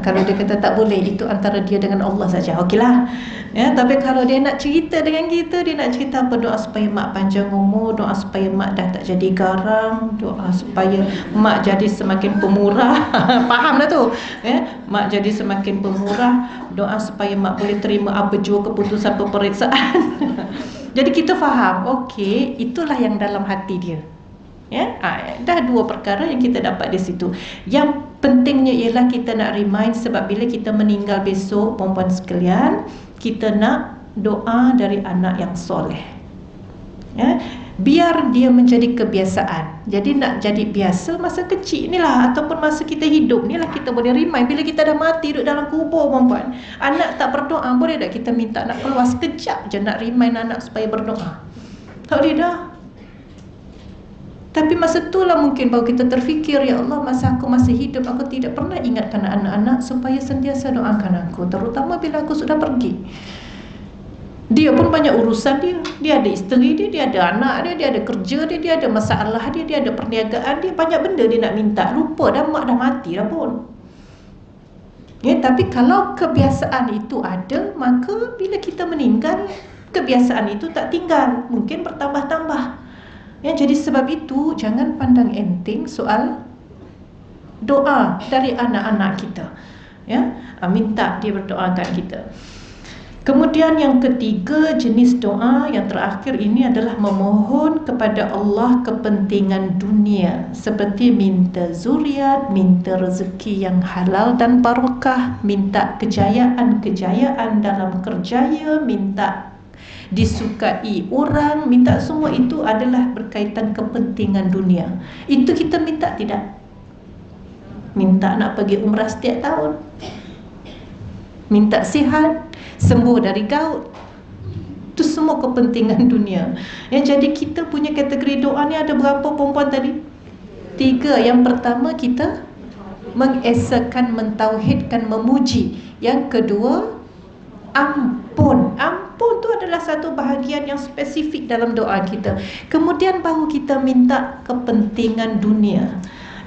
Kalau dia kata tak boleh, itu antara dia dengan Allah saja, okeylah. Tapi kalau dia nak cerita dengan kita, dia nak cerita apa? Doa supaya mak panjang umur, doa supaya mak dah tak jadi garang, doa supaya mak jadi semakin pemurah. Faham dah tu? Mak jadi semakin pemurah, doa supaya mak boleh terima apa jua keputusan peperiksaan. Jadi kita faham, okey, itulah yang dalam hati dia. Dah dua perkara yang kita dapat di situ. Yang pentingnya ialah kita nak remind, sebab bila kita meninggal besok, perempuan sekalian, kita nak doa dari anak yang soleh. Biar dia menjadi kebiasaan. Jadi nak jadi biasa masa kecil ni lah, ataupun masa kita hidup ni lah, kita boleh remind. Bila kita dah mati duduk dalam kubur, perempuan, anak tak berdoa, boleh tak kita minta nak keluar sekejap je, nak remind anak supaya berdoa? Tak boleh dah. Tapi masa itulah mungkin baru kita terfikir, ya Allah, masa aku masih hidup, aku tidak pernah ingatkan anak-anak supaya sentiasa doakan aku, terutama bila aku sudah pergi. Dia pun banyak urusan dia. Dia ada isteri dia, dia ada anak dia, dia ada kerja dia, dia ada masalah dia, dia ada perniagaan dia, banyak benda dia nak minta. Lupa dah, mak dah mati dah pun. Tapi kalau kebiasaan itu ada, maka bila kita meninggal, kebiasaan itu tak tinggal, mungkin bertambah-tambah. Jadi sebab itu jangan pandang enteng soal doa dari anak-anak kita. Minta dia berdoakan kita. Kemudian yang ketiga, jenis doa yang terakhir ini adalah memohon kepada Allah kepentingan dunia, seperti minta zuriat, minta rezeki yang halal dan barakah, minta kejayaan-kejayaan dalam kerjaya, minta disukai orang, minta semua itu adalah berkaitan kepentingan dunia. Itu kita minta tidak? Minta nak pergi umrah setiap tahun, minta sihat, sembuh dari gout, itu semua kepentingan dunia. Jadi kita punya kategori doa ni ada berapa perempuan tadi? 3. Yang pertama kita mengesakan, mentauhidkan, memuji. Yang kedua, ampun. Ampun tu adalah satu bahagian yang spesifik dalam doa kita. Kemudian baru kita minta kepentingan dunia.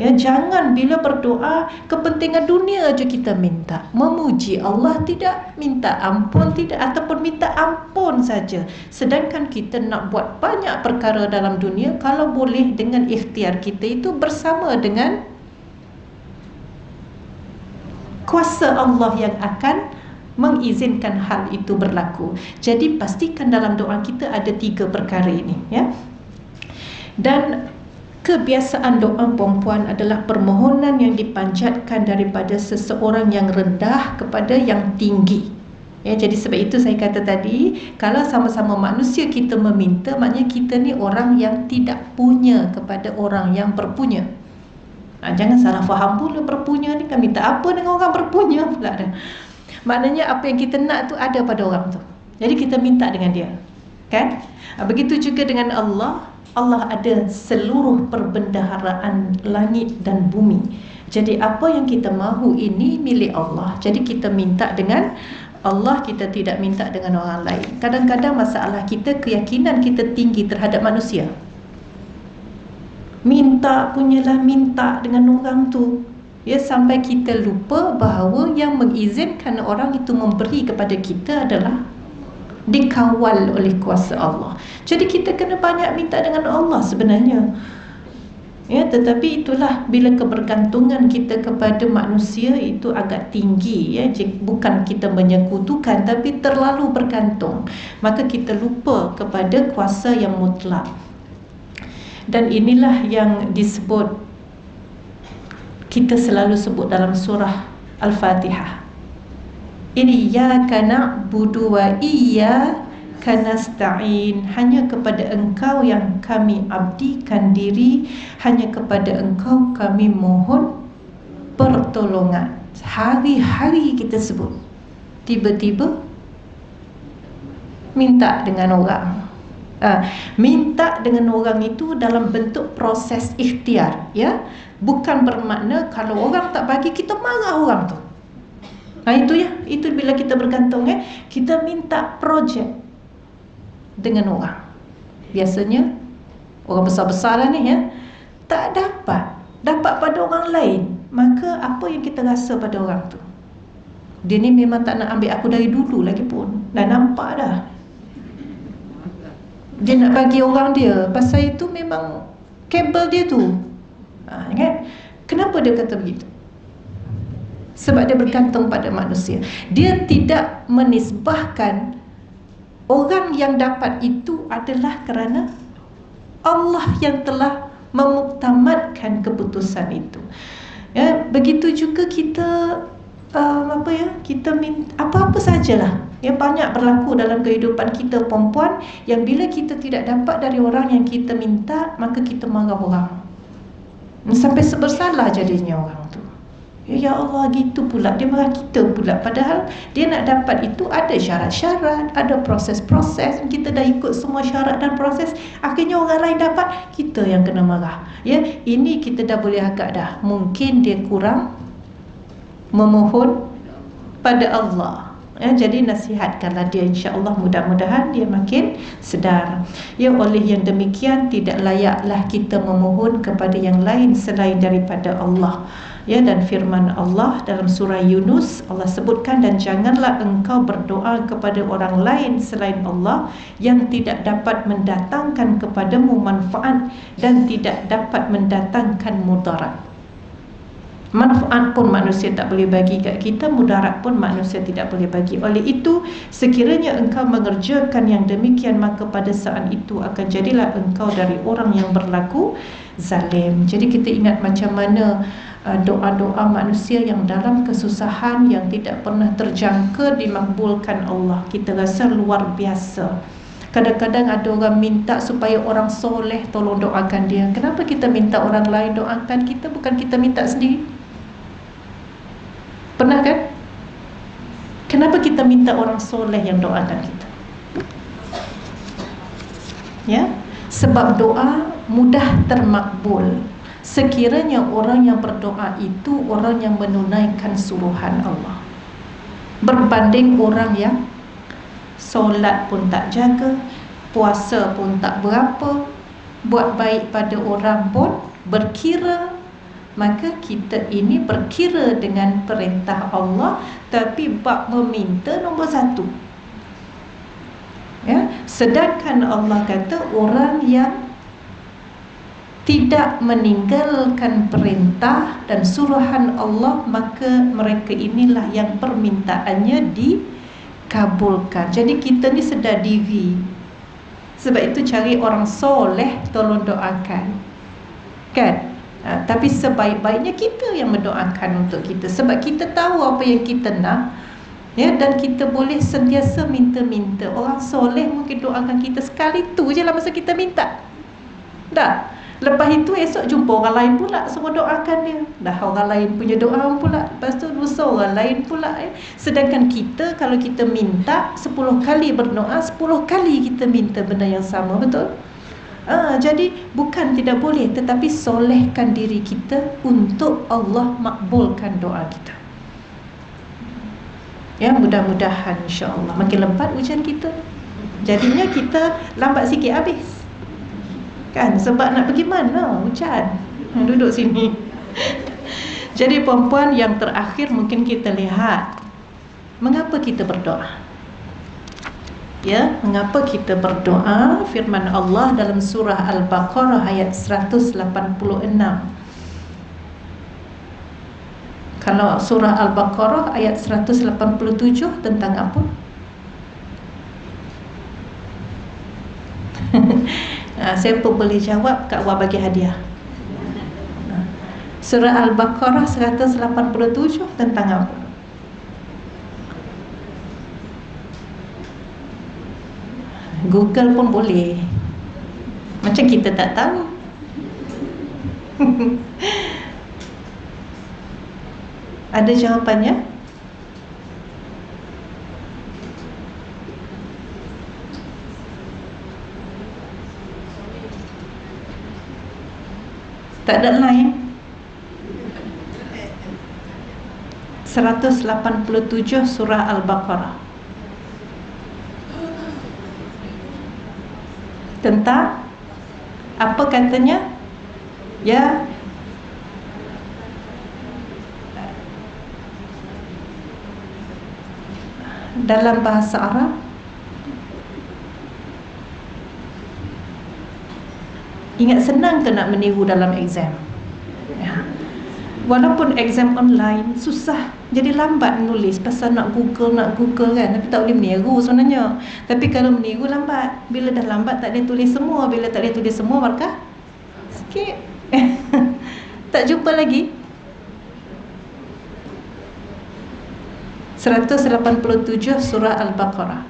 Jangan bila berdoa kepentingan dunia aja kita minta. Memuji Allah tidak, minta ampun tidak, ataupun minta ampun saja. Sedangkan kita nak buat banyak perkara dalam dunia, kalau boleh dengan ikhtiar kita itu bersama dengan kuasa Allah yang akan mengizinkan hal itu berlaku. Jadi pastikan dalam doa kita ada 3 perkara ini, ya. Dan kebiasaan doa perempuan adalah permohonan yang dipanjatkan daripada seseorang yang rendah kepada yang tinggi. Jadi sebab itu saya kata tadi, kalau sama-sama manusia kita meminta, maknanya kita ni orang yang tidak punya kepada orang yang berpunya. Jangan salah faham pula, berpunya ni kan minta apa dengan orang berpunya pula dah. Maknanya apa yang kita nak tu ada pada orang tu. Jadi kita minta dengan dia, kan? Begitu juga dengan Allah. Allah ada seluruh perbendaharaan langit dan bumi. Jadi apa yang kita mahu ini milik Allah. Jadi kita minta dengan Allah, kita tidak minta dengan orang lain. Kadang-kadang masalah kita, keyakinan kita tinggi terhadap manusia. Minta punyalah minta dengan orang tu, sampai kita lupa bahawa yang mengizinkan orang itu memberi kepada kita adalah dikawal oleh kuasa Allah. Jadi kita kena banyak minta dengan Allah sebenarnya. Tetapi itulah bila kebergantungan kita kepada manusia itu agak tinggi, bukan kita menyekutukan tapi terlalu bergantung, maka kita lupa kepada kuasa yang mutlak. Dan inilah yang disebut, kita selalu sebut dalam surah Al-Fatihah, Iyyaka na'budu wa iyyaka nasta'in. Hanya kepada Engkau yang kami abdikan diri, hanya kepada Engkau kami mohon pertolongan. Hari-hari kita sebut, tiba-tiba minta dengan orang. Minta dengan orang itu dalam bentuk proses ikhtiar, bukan bermakna kalau orang tak bagi kita marah orang tu. Itu bila kita bergantung, kita minta projek dengan orang. Biasanya orang besar-besar lah ni, tak dapat pada orang lain, maka apa yang kita rasa pada orang tu? Dia ni memang tak nak ambil aku dari dulu lagi pun. Dah nampak dah, dia nak bagi orang dia, pasal itu memang kabel dia tu, kan? Kenapa dia kata begitu? Sebab dia bergantung pada manusia. Dia tidak menisbahkan orang yang dapat itu adalah kerana Allah yang telah memuktamadkan keputusan itu. Begitu juga kita kita minta apa-apa sajalah. Banyak berlaku dalam kehidupan kita perempuan, yang bila kita tidak dapat dari orang yang kita minta, maka kita marah orang, sampai sebersalah jadinya orang tu. Ya Allah, gitu pula dia marah kita pula. Padahal dia nak dapat itu ada syarat-syarat, ada proses-proses. Kita dah ikut semua syarat dan proses, akhirnya orang lain dapat, kita yang kena marah. Ini kita dah boleh agak dah, mungkin dia kurang memohon pada Allah. Jadi nasihatkanlah dia, insya-Allah mudah-mudahan dia makin sedar. Oleh yang demikian, tidak layaklah kita memohon kepada yang lain selain daripada Allah. Dan firman Allah dalam surah Yunus, Allah sebutkan, dan janganlah engkau berdoa kepada orang lain selain Allah yang tidak dapat mendatangkan kepadamu manfaat dan tidak dapat mendatangkan mudarat. Manfaat pun manusia tak boleh bagi kat kita, mudarat pun manusia tidak boleh bagi. Oleh itu, sekiranya engkau mengerjakan yang demikian, maka pada saat itu akan jadilah engkau dari orang yang berlaku zalim. Jadi kita ingat macam mana doa-doa manusia yang dalam kesusahan, yang tidak pernah terjangka dimakbulkan Allah. Kita rasa luar biasa. Kadang-kadang ada orang minta supaya orang soleh tolong doakan dia. Kenapa kita minta orang lain doakan kita, bukan kita minta sendiri? Pernah kan? Kenapa kita minta orang soleh yang doakan kita? Ya, sebab doa mudah termakbul sekiranya orang yang berdoa itu orang yang menunaikan suruhan Allah, berbanding orang yang solat pun tak jaga, puasa pun tak berapa, buat baik pada orang pun berkira. Maka kita ini berkira dengan perintah Allah, tapi bab meminta nombor satu. Ya, sedangkan Allah kata orang yang tidak meninggalkan perintah dan suruhan Allah, maka mereka inilah yang permintaannya dikabulkan. Jadi kita ni sedar diri. Sebab itu cari orang soleh tolong doakan, kan? Tapi sebaik-baiknya kita yang mendoakan untuk kita, sebab kita tahu apa yang kita nak, ya, dan kita boleh sentiasa minta-minta. Orang soleh mungkin doakan kita sekali tu je lah masa kita minta. Dah. Lepas itu esok jumpa orang lain pula suruh doakan dia. Dah orang lain punya doa pula. Lepas tu lusa orang lain pula. Sedangkan kita kalau kita minta 10 kali berdoa, 10 kali kita minta benda yang sama, betul? Jadi bukan tidak boleh, tetapi solehkan diri kita untuk Allah makbulkan doa kita. Ya, mudah-mudahan insya-Allah makin lebat ujian kita. Jadinya kita lambat sikit habis. Kan, sebab nak pergi mana hujan? Duduk sini. Jadi perempuan, yang terakhir mungkin kita lihat mengapa kita berdoa. Ya, mengapa kita berdoa? Firman Allah dalam surah Al-Baqarah ayat 186. Kalau surah Al-Baqarah ayat 187 tentang apa? Siapa boleh jawab, Kak Wah bagi hadiah. Surah Al-Baqarah 187 tentang apa? Google pun boleh. Macam kita tak tahu. Ada jawapannya? Tak ada lain. 187 surah Al-Baqarah. Tentang apa katanya? Ya, dalam bahasa Arab ingat, senang ke nak meniru dalam exam? Ya. Walaupun exam online susah, jadi lambat menulis pasal nak Google kan, tapi tak boleh meniru sebenarnya. Tapi kalau meniru lambat, bila dah lambat tak boleh tulis semua, bila tak boleh tulis semua maka skip. Tak jumpa lagi. 187 surah Al-Baqarah.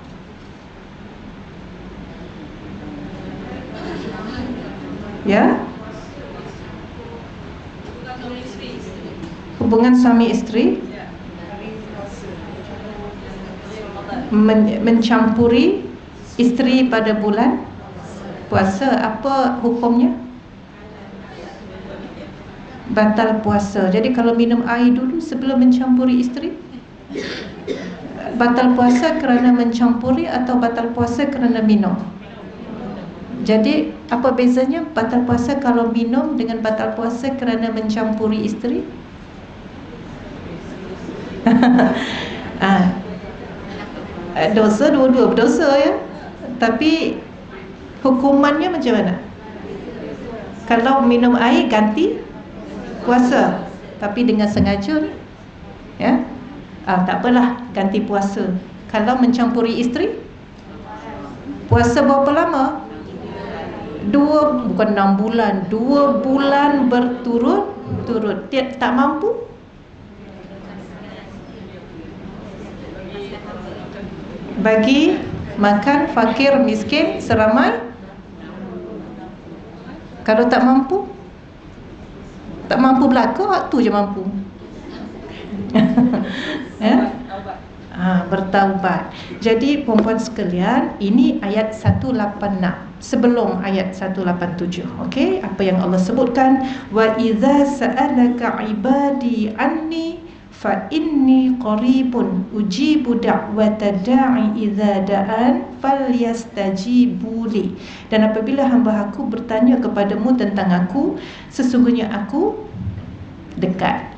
Ya, hubungan suami isteri, mencampuri isteri pada bulan puasa, apa hukumnya? Batal puasa. Jadi kalau minum air dulu sebelum mencampuri isteri, batal puasa kerana mencampuri atau batal puasa kerana minum? Jadi apa bezanya batal puasa kalau minum dengan batal puasa kerana mencampuri isteri? Dosa, dua-dua berdosa ya. Tapi hukumannya macam mana? Kalau minum air ganti puasa, tapi dengan sengaja ni, ya, tak apalah, ganti puasa. Kalau mencampuri isteri, puasa berapa lama? 6 bulan, 2 bulan berturut-turut. Dia tak mampu, bagi Makan fakir miskin seramai. Kalau tak mampu belaka, waktu je mampu. Ya? Bertaubat. Jadi perempuan sekalian, ini ayat 186 sebelum ayat 187. Okey, apa yang Allah sebutkan, wa idza sa'alaka ibadi anni fa inni qaribun ujibu da'wata da'i idza da'an falyastajibu li. Dan apabila hamba aku bertanya kepadamu tentang aku, sesungguhnya aku dekat.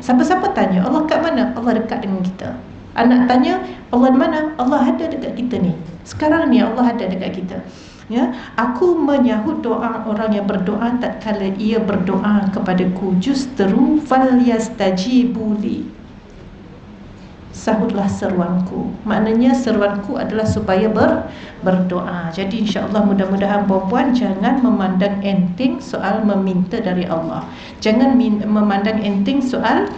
Siapa-siapa tanya, Allah kat mana? Allah dekat dengan kita. Anak tanya, Allah di mana? Allah ada dekat kita ni. Sekarang ni Allah ada dekat kita. Ya, aku menyahut doa orang yang berdoa tatkala ia berdoa kepadaku, justru falyastajibu li. Sahutlah seruanku. Maknanya seruanku adalah supaya berdoa. Jadi insya-Allah mudah-mudahan perempuan jangan memandang enteng soal meminta dari Allah. Jangan memandang enteng soal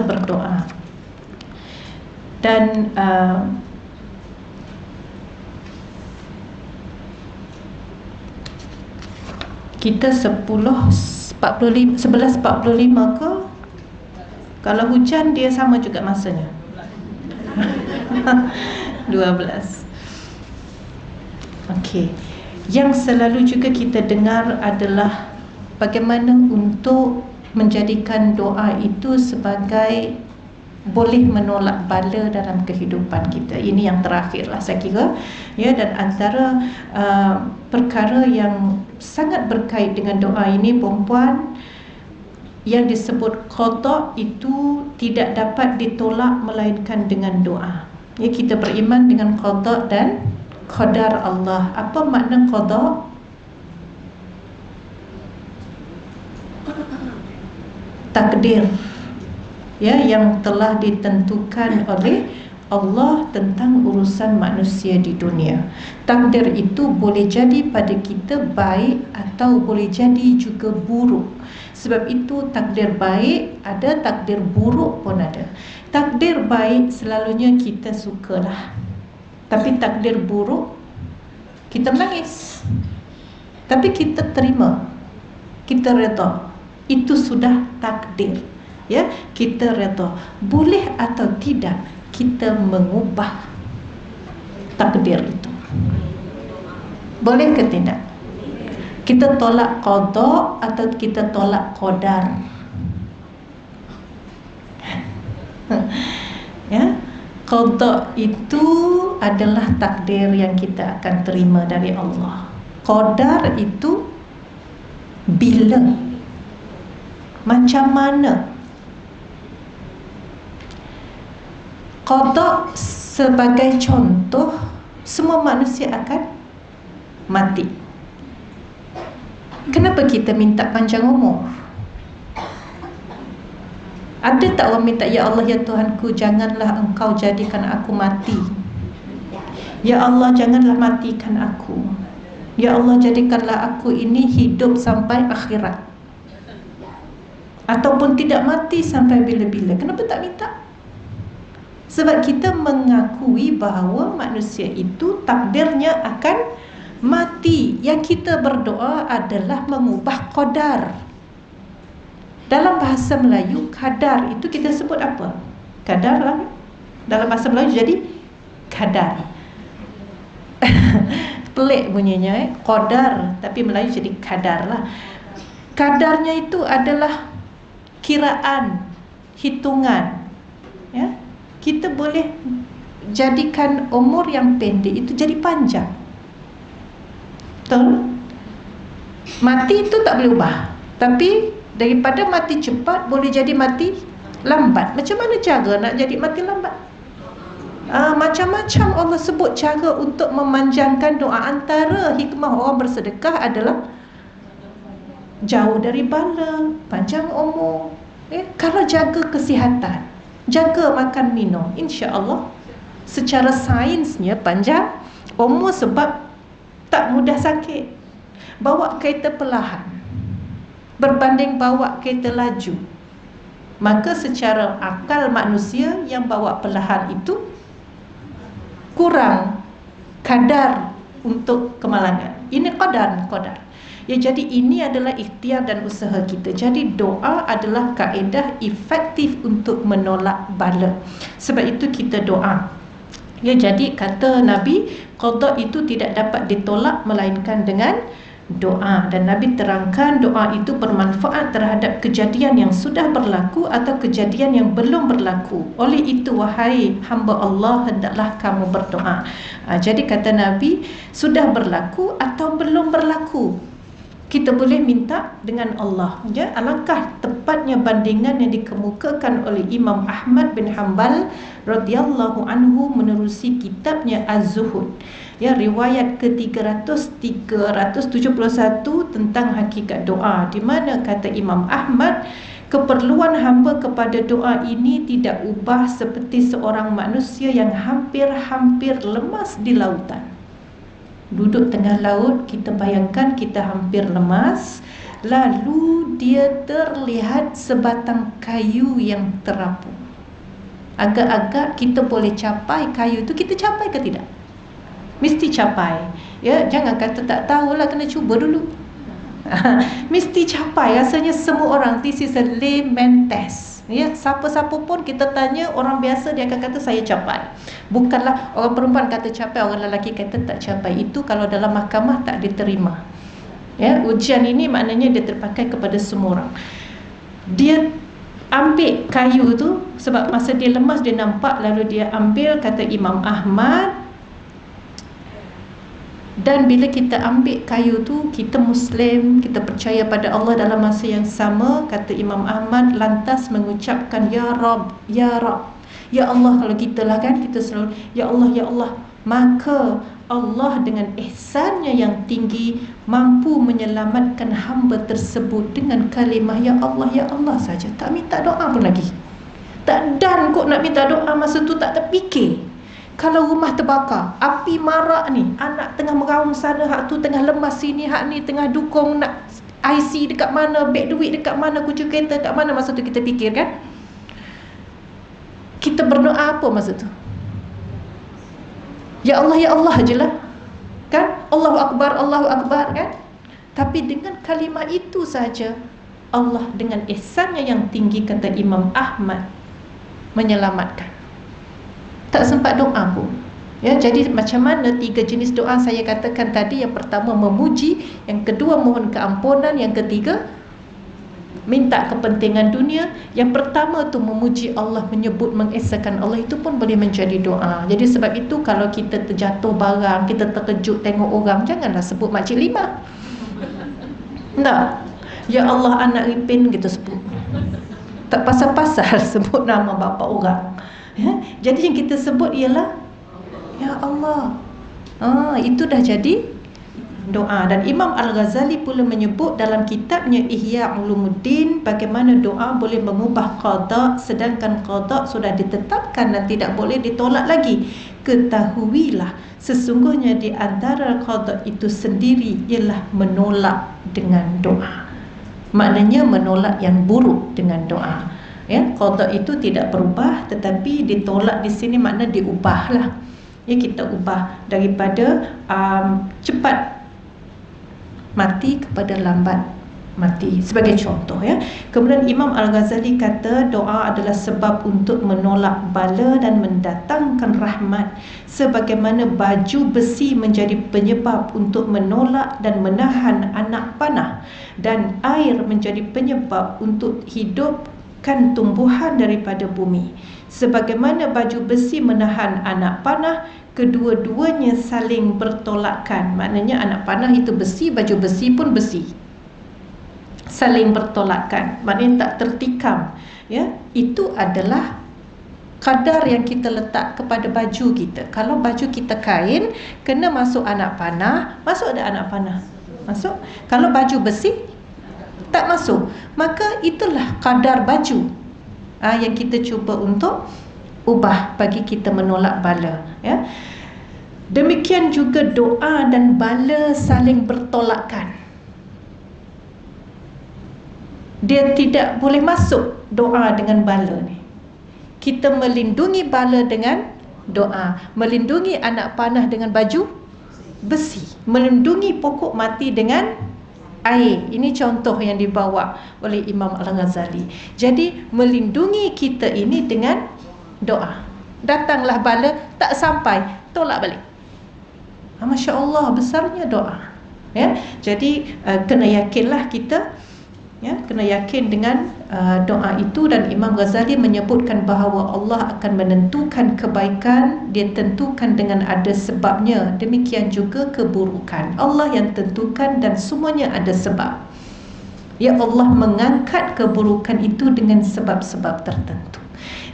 berdoa. Dan kita 11.45 ke? Kalau hujan dia sama juga masanya. 12. Okey. Yang selalu juga kita dengar adalah bagaimana untuk menjadikan doa itu sebagai boleh menolak bala dalam kehidupan kita. Ini yang terakhirlah saya kira, ya. Dan antara perkara yang sangat berkait dengan doa ini, perempuan, yang disebut qada itu tidak dapat ditolak melainkan dengan doa. Ya, kita beriman dengan qada dan qadar Allah. Apa makna qada? Takdir, ya, yang telah ditentukan oleh Allah tentang urusan manusia di dunia. Takdir itu boleh jadi pada kita baik atau boleh jadi juga buruk. Sebab itu takdir baik ada, takdir buruk pun ada. Takdir baik selalunya kita sukalah, tapi takdir buruk kita menangis. Tapi kita terima, kita redha. Itu sudah takdir. Ya, kita redha. Boleh atau tidak kita mengubah takdir itu? Boleh ke tidak? Kita tolak qada atau kita tolak qadar? Ya, qada itu adalah takdir yang kita akan terima dari Allah. Qadar itu bila, macam mana. Qada sebagai contoh, semua manusia akan mati. Kenapa kita minta panjang umur? Ada tak orang minta, ya Allah, ya Tuhanku, janganlah engkau jadikan aku mati. Ya Allah, janganlah matikan aku. Ya Allah, jadikanlah aku ini hidup sampai akhirat, ataupun tidak mati sampai bila-bila. Kenapa tak minta? Sebab kita mengakui bahawa manusia itu takdirnya akan mati. Yang kita berdoa adalah mengubah qadar. Dalam bahasa Melayu, kadar itu kita sebut apa? Kadar lah. Dalam bahasa Melayu jadi kadar. Pelik bunyinya, qadar, tapi Melayu jadi kadar lah. Kadarnya itu adalah kiraan, hitungan. Ya, kita boleh jadikan umur yang pendek itu jadi panjang. Betul? Mati itu tak boleh ubah, tapi daripada mati cepat boleh jadi mati lambat. Macam mana cara nak jadi mati lambat? Macam-macam Allah sebut cara untuk memanjangkan doa. Antara hikmah orang bersedekah adalah jauh dari bala, panjang umur. Kalau jaga kesihatan, jaga makan minum, insya-Allah secara sainsnya panjang umur sebab tak mudah sakit. Bawa kereta perlahan berbanding bawa kereta laju, maka secara akal manusia yang bawa perlahan itu kurang kadar untuk kemalangan. Ini qadar. Ya, jadi ini adalah ikhtiar dan usaha kita. Jadi doa adalah kaedah efektif untuk menolak bala. Sebab itu kita doa. Ya, jadi kata Nabi, qada itu tidak dapat ditolak melainkan dengan doa. Dan Nabi terangkan doa itu bermanfaat terhadap kejadian yang sudah berlaku atau kejadian yang belum berlaku. Oleh itu, wahai hamba Allah, hendaklah kamu berdoa. Jadi kata Nabi, sudah berlaku atau belum berlaku, kita boleh minta dengan Allah. Ya, alangkah tepatnya bandingan yang dikemukakan oleh Imam Ahmad bin Hanbal radhiyallahu anhu menerusi kitabnya Az-Zuhud. Ya, riwayat ke-371 tentang hakikat doa, di mana kata Imam Ahmad, keperluan hamba kepada doa ini tidak ubah seperti seorang manusia yang hampir-hampir lemas di lautan. Duduk tengah laut, kita bayangkan kita hampir lemas, lalu dia terlihat sebatang kayu yang terapung. Agak-agak kita boleh capai kayu itu, kita capai ke tidak? Mesti capai. Ya, jangan kata tak tahulah, kena cuba dulu. Mesti capai. Rasanya semua orang, this is a layman test. Ya, siapa-siapa pun kita tanya, orang biasa dia akan kata saya capai. Bukanlah orang perempuan kata capai, orang lelaki kata tak capai. Itu kalau dalam mahkamah tak diterima. Ya, ujian ini maknanya dia terpakai kepada semua orang. Dia ambil kayu tu sebab masa dia lemas dia nampak, lalu dia ambil, kata Imam Ahmad. Dan bila kita ambil kayu tu, kita Muslim, kita percaya pada Allah dalam masa yang sama, kata Imam Ahmad, lantas mengucapkan Ya Rab, Ya Rab, Ya Allah. Kalau kita lah kan, kita selalu Ya Allah, Ya Allah. Maka Allah dengan ihsannya yang tinggi mampu menyelamatkan hamba tersebut dengan kalimah Ya Allah, Ya Allah saja. Tak minta doa pun lagi. Tak dan kok nak minta doa masa tu, tak terfikir. Kalau rumah terbakar, api marak ni, anak tengah meraung sana, hak tu tengah lemas sini, hak ni tengah dukung nak IC dekat mana, beg duit dekat mana, kunci kereta dekat mana, masa tu kita fikir kan? Kita berdoa apa masa tu? Ya Allah, Ya Allah je lah. Kan? Allahu Akbar kan? Tapi dengan kalimah itu saja, Allah dengan ihsannya yang tinggi, kata Imam Ahmad, menyelamatkan. Tak sempat doa pun. Ya, jadi macam mana 3 jenis doa saya katakan tadi? Yang pertama memuji, yang kedua mohon keampunan, yang ketiga minta kepentingan dunia. Yang pertama tu memuji Allah, menyebut, mengesahkan Allah, itu pun boleh menjadi doa. Jadi sebab itu kalau kita terjatuh barang, kita terkejut tengok orang, janganlah sebut Makcik Lima. Tak. Ya Allah anak Ripin kita sebut. Tak pasal-pasal sebut nama bapa orang. Ya? Jadi yang kita sebut ialah Ya Allah. Itu dah jadi doa. Dan Imam Al-Ghazali pula menyebut dalam kitabnya Ihya Ulumuddin bagaimana doa boleh mengubah qada, sedangkan qada sudah ditetapkan dan tidak boleh ditolak lagi. Ketahuilah sesungguhnya di antara qada itu sendiri ialah menolak dengan doa. Maknanya menolak yang buruk dengan doa. Ya, qada itu tidak berubah, tetapi ditolak di sini makna diubahlah. Ya, kita ubah daripada cepat mati kepada lambat mati, sebagai contoh ya. Kemudian Imam Al-Ghazali kata doa adalah sebab untuk menolak bala dan mendatangkan rahmat, sebagaimana baju besi menjadi penyebab untuk menolak dan menahan anak panah, dan air menjadi penyebab untuk hidupkan tumbuhan daripada bumi. Sebagaimana baju besi menahan anak panah, kedua-duanya saling bertolakkan. Maknanya anak panah itu besi, baju besi pun besi. Saling bertolakkan, maknanya tak tertikam. Ya, itu adalah kadar yang kita letak kepada baju kita. Kalau baju kita kain, kena masuk anak panah, masuk ada anak panah, masuk. Kalau baju besi, tak masuk. Maka itulah kadar baju yang kita cuba untuk ubah bagi kita menolak bala. Ya. Demikian juga doa dan bala saling bertolakkan. Dia tidak boleh masuk doa dengan bala ni. Kita melindungi bala dengan doa, melindungi anak panah dengan baju besi, melindungi pokok mati dengan air. Ini contoh yang dibawa oleh Imam Al-Ghazali. Jadi melindungi kita ini dengan doa. Datanglah bala, tak sampai, tolak balik. Masya Allah, besarnya doa. Ya, jadi kena yakinlah kita, ya, kena yakin dengan doa itu. Dan Imam Ghazali menyebutkan bahawa Allah akan menentukan kebaikan, dia tentukan dengan ada sebabnya. Demikian juga keburukan, Allah yang tentukan dan semuanya ada sebab. Ya, Allah mengangkat keburukan itu dengan sebab-sebab tertentu.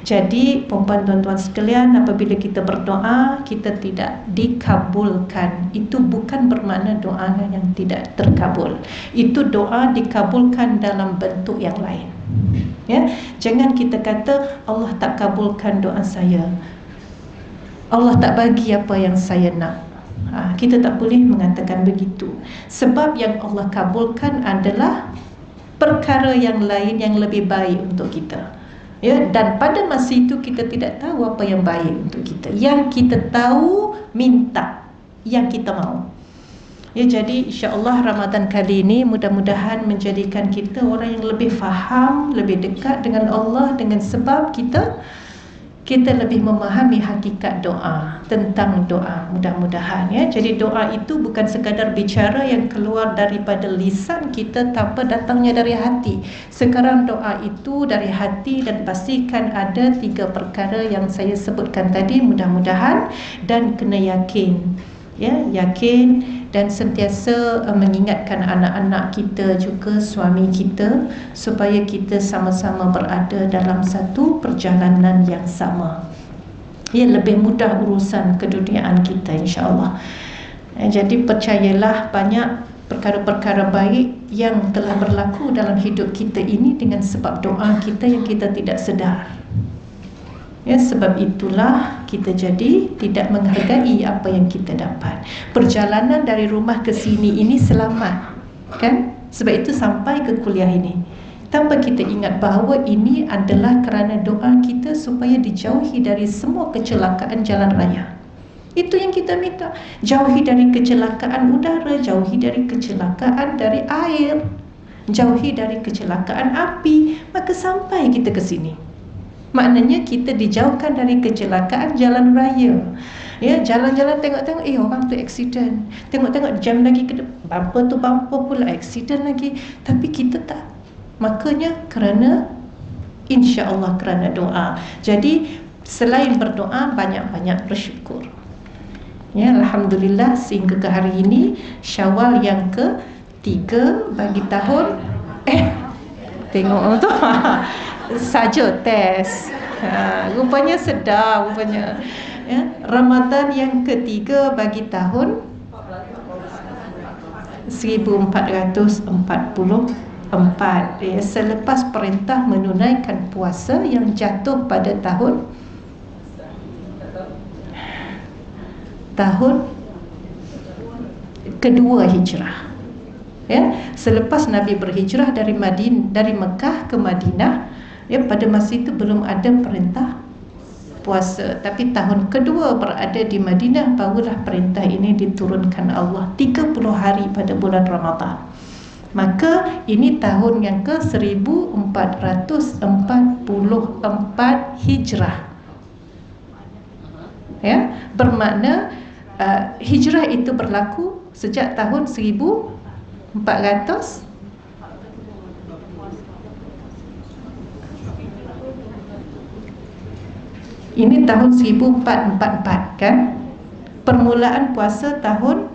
Jadi puan-puan, tuan-tuan sekalian, apabila kita berdoa kita tidak dikabulkan, itu bukan bermakna doa yang tidak terkabul. Itu doa dikabulkan dalam bentuk yang lain. Ya, jangan kita kata Allah tak kabulkan doa saya, Allah tak bagi apa yang saya nak. Kita tak boleh mengatakan begitu. Sebab yang Allah kabulkan adalah perkara yang lain yang lebih baik untuk kita. Ya, dan pada masa itu kita tidak tahu apa yang baik untuk kita. Yang kita tahu, minta yang kita mau. Ya, jadi insya-Allah Ramadan kali ini mudah-mudahan menjadikan kita orang yang lebih faham, lebih dekat dengan Allah, dengan sebab kita lebih memahami hakikat doa, tentang doa, mudah-mudahan, ya. Jadi doa itu bukan sekadar bicara yang keluar daripada lisan kita tanpa datangnya dari hati. Sekarang doa itu dari hati, dan pastikan ada 3 perkara yang saya sebutkan tadi, mudah-mudahan. Dan kena yakin, ya, yakin dan sentiasa mengingatkan anak-anak kita juga, suami kita, supaya kita sama-sama berada dalam satu perjalanan yang sama. Ya, lebih mudah urusan keduniaan kita, insya-Allah. Jadi percayalah, banyak perkara-perkara baik yang telah berlaku dalam hidup kita ini dengan sebab doa kita yang kita tidak sedar. Ya, sebab itulah kita jadi tidak menghargai apa yang kita dapat. Perjalanan dari rumah ke sini ini selamat, kan? Sebab itu sampai ke kuliah ini, tanpa kita ingat bahawa ini adalah kerana doa kita supaya dijauhi dari semua kecelakaan jalan raya. Itu yang kita minta. Jauhi dari kecelakaan udara, jauhi dari kecelakaan dari air, jauhi dari kecelakaan api. Maka sampai kita ke sini, maknanya kita dijauhkan dari kecelakaan jalan raya. Ya, jalan-jalan tengok-tengok, orang tu accident, tengok-tengok jam lagi ke depan, bumper pula accident lagi. Tapi kita tak. Makanya kerana, insya-Allah kerana doa. Jadi selain berdoa, banyak-banyak bersyukur. Ya, alhamdulillah sehingga ke hari ini Syawal yang ke-3 bagi tahun tengok tu saja tes. Rupanya sedar, rupanya. Ya, Ramadan yang ke-3 bagi tahun 1444. Ya, selepas perintah menunaikan puasa yang jatuh pada tahun kedua hijrah. Ya, selepas Nabi berhijrah dari Mekah ke Madinah, ya, pada masa itu belum ada perintah puasa. Tapi tahun kedua berada di Madinah, barulah perintah ini diturunkan Allah 30 hari pada bulan Ramadan. Maka ini tahun yang ke 1444 hijrah. Ya, bermakna hijrah itu berlaku sejak tahun 1400. Ini tahun 1444, kan? Permulaan puasa tahun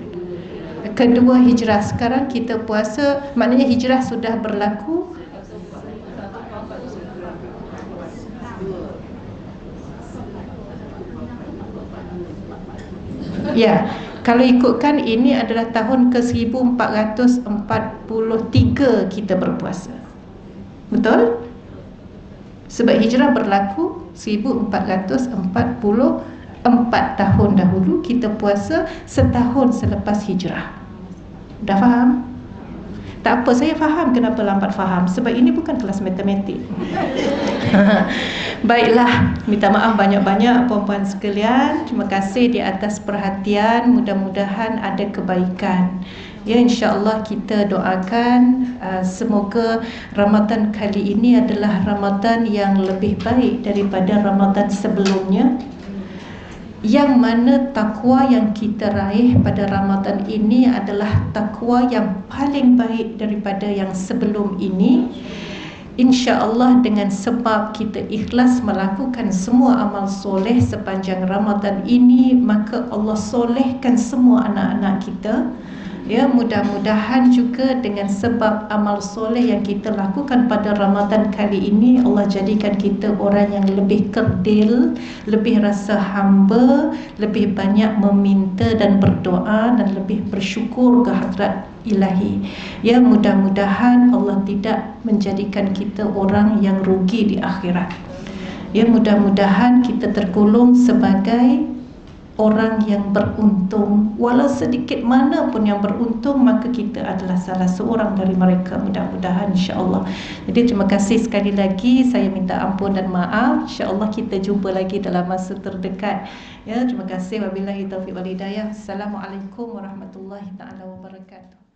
kedua hijrah. Sekarang kita puasa, maknanya hijrah sudah berlaku ya. Kalau ikutkan ini adalah tahun ke 1443 kita berpuasa. Betul? Sebab hijrah berlaku 1444 tahun dahulu, kita puasa setahun selepas hijrah. Dah faham? Tak apa, saya faham kenapa lambat faham, sebab ini bukan kelas matematik. Baiklah, minta maaf banyak-banyak puan-puan sekalian. Terima kasih di atas perhatian. Mudah-mudahan ada kebaikan. Ya, insya-Allah kita doakan semoga Ramadan kali ini adalah Ramadan yang lebih baik daripada Ramadan sebelumnya. Yang mana takwa yang kita raih pada Ramadan ini adalah takwa yang paling baik daripada yang sebelum ini. InsyaAllah dengan sebab kita ikhlas melakukan semua amal soleh sepanjang Ramadan ini, maka Allah solehkan semua anak-anak kita. Ya, mudah-mudahan juga dengan sebab amal soleh yang kita lakukan pada Ramadan kali ini, Allah jadikan kita orang yang lebih kerdil, lebih rasa hamba, lebih banyak meminta dan berdoa, dan lebih bersyukur ke hadrat Ilahi. Ya, mudah-mudahan Allah tidak menjadikan kita orang yang rugi di akhirat. Ya, mudah-mudahan kita tergolong sebagai orang yang beruntung. Walau sedikit mana pun yang beruntung, maka kita adalah salah seorang dari mereka, mudah-mudahan insya-Allah. Jadi terima kasih sekali lagi, saya minta ampun dan maaf. Insya-Allah kita jumpa lagi dalam masa terdekat. Ya, terima kasih. Wabillahi taufiq wal hidayah. Assalamualaikum warahmatullahi taala wabarakatuh.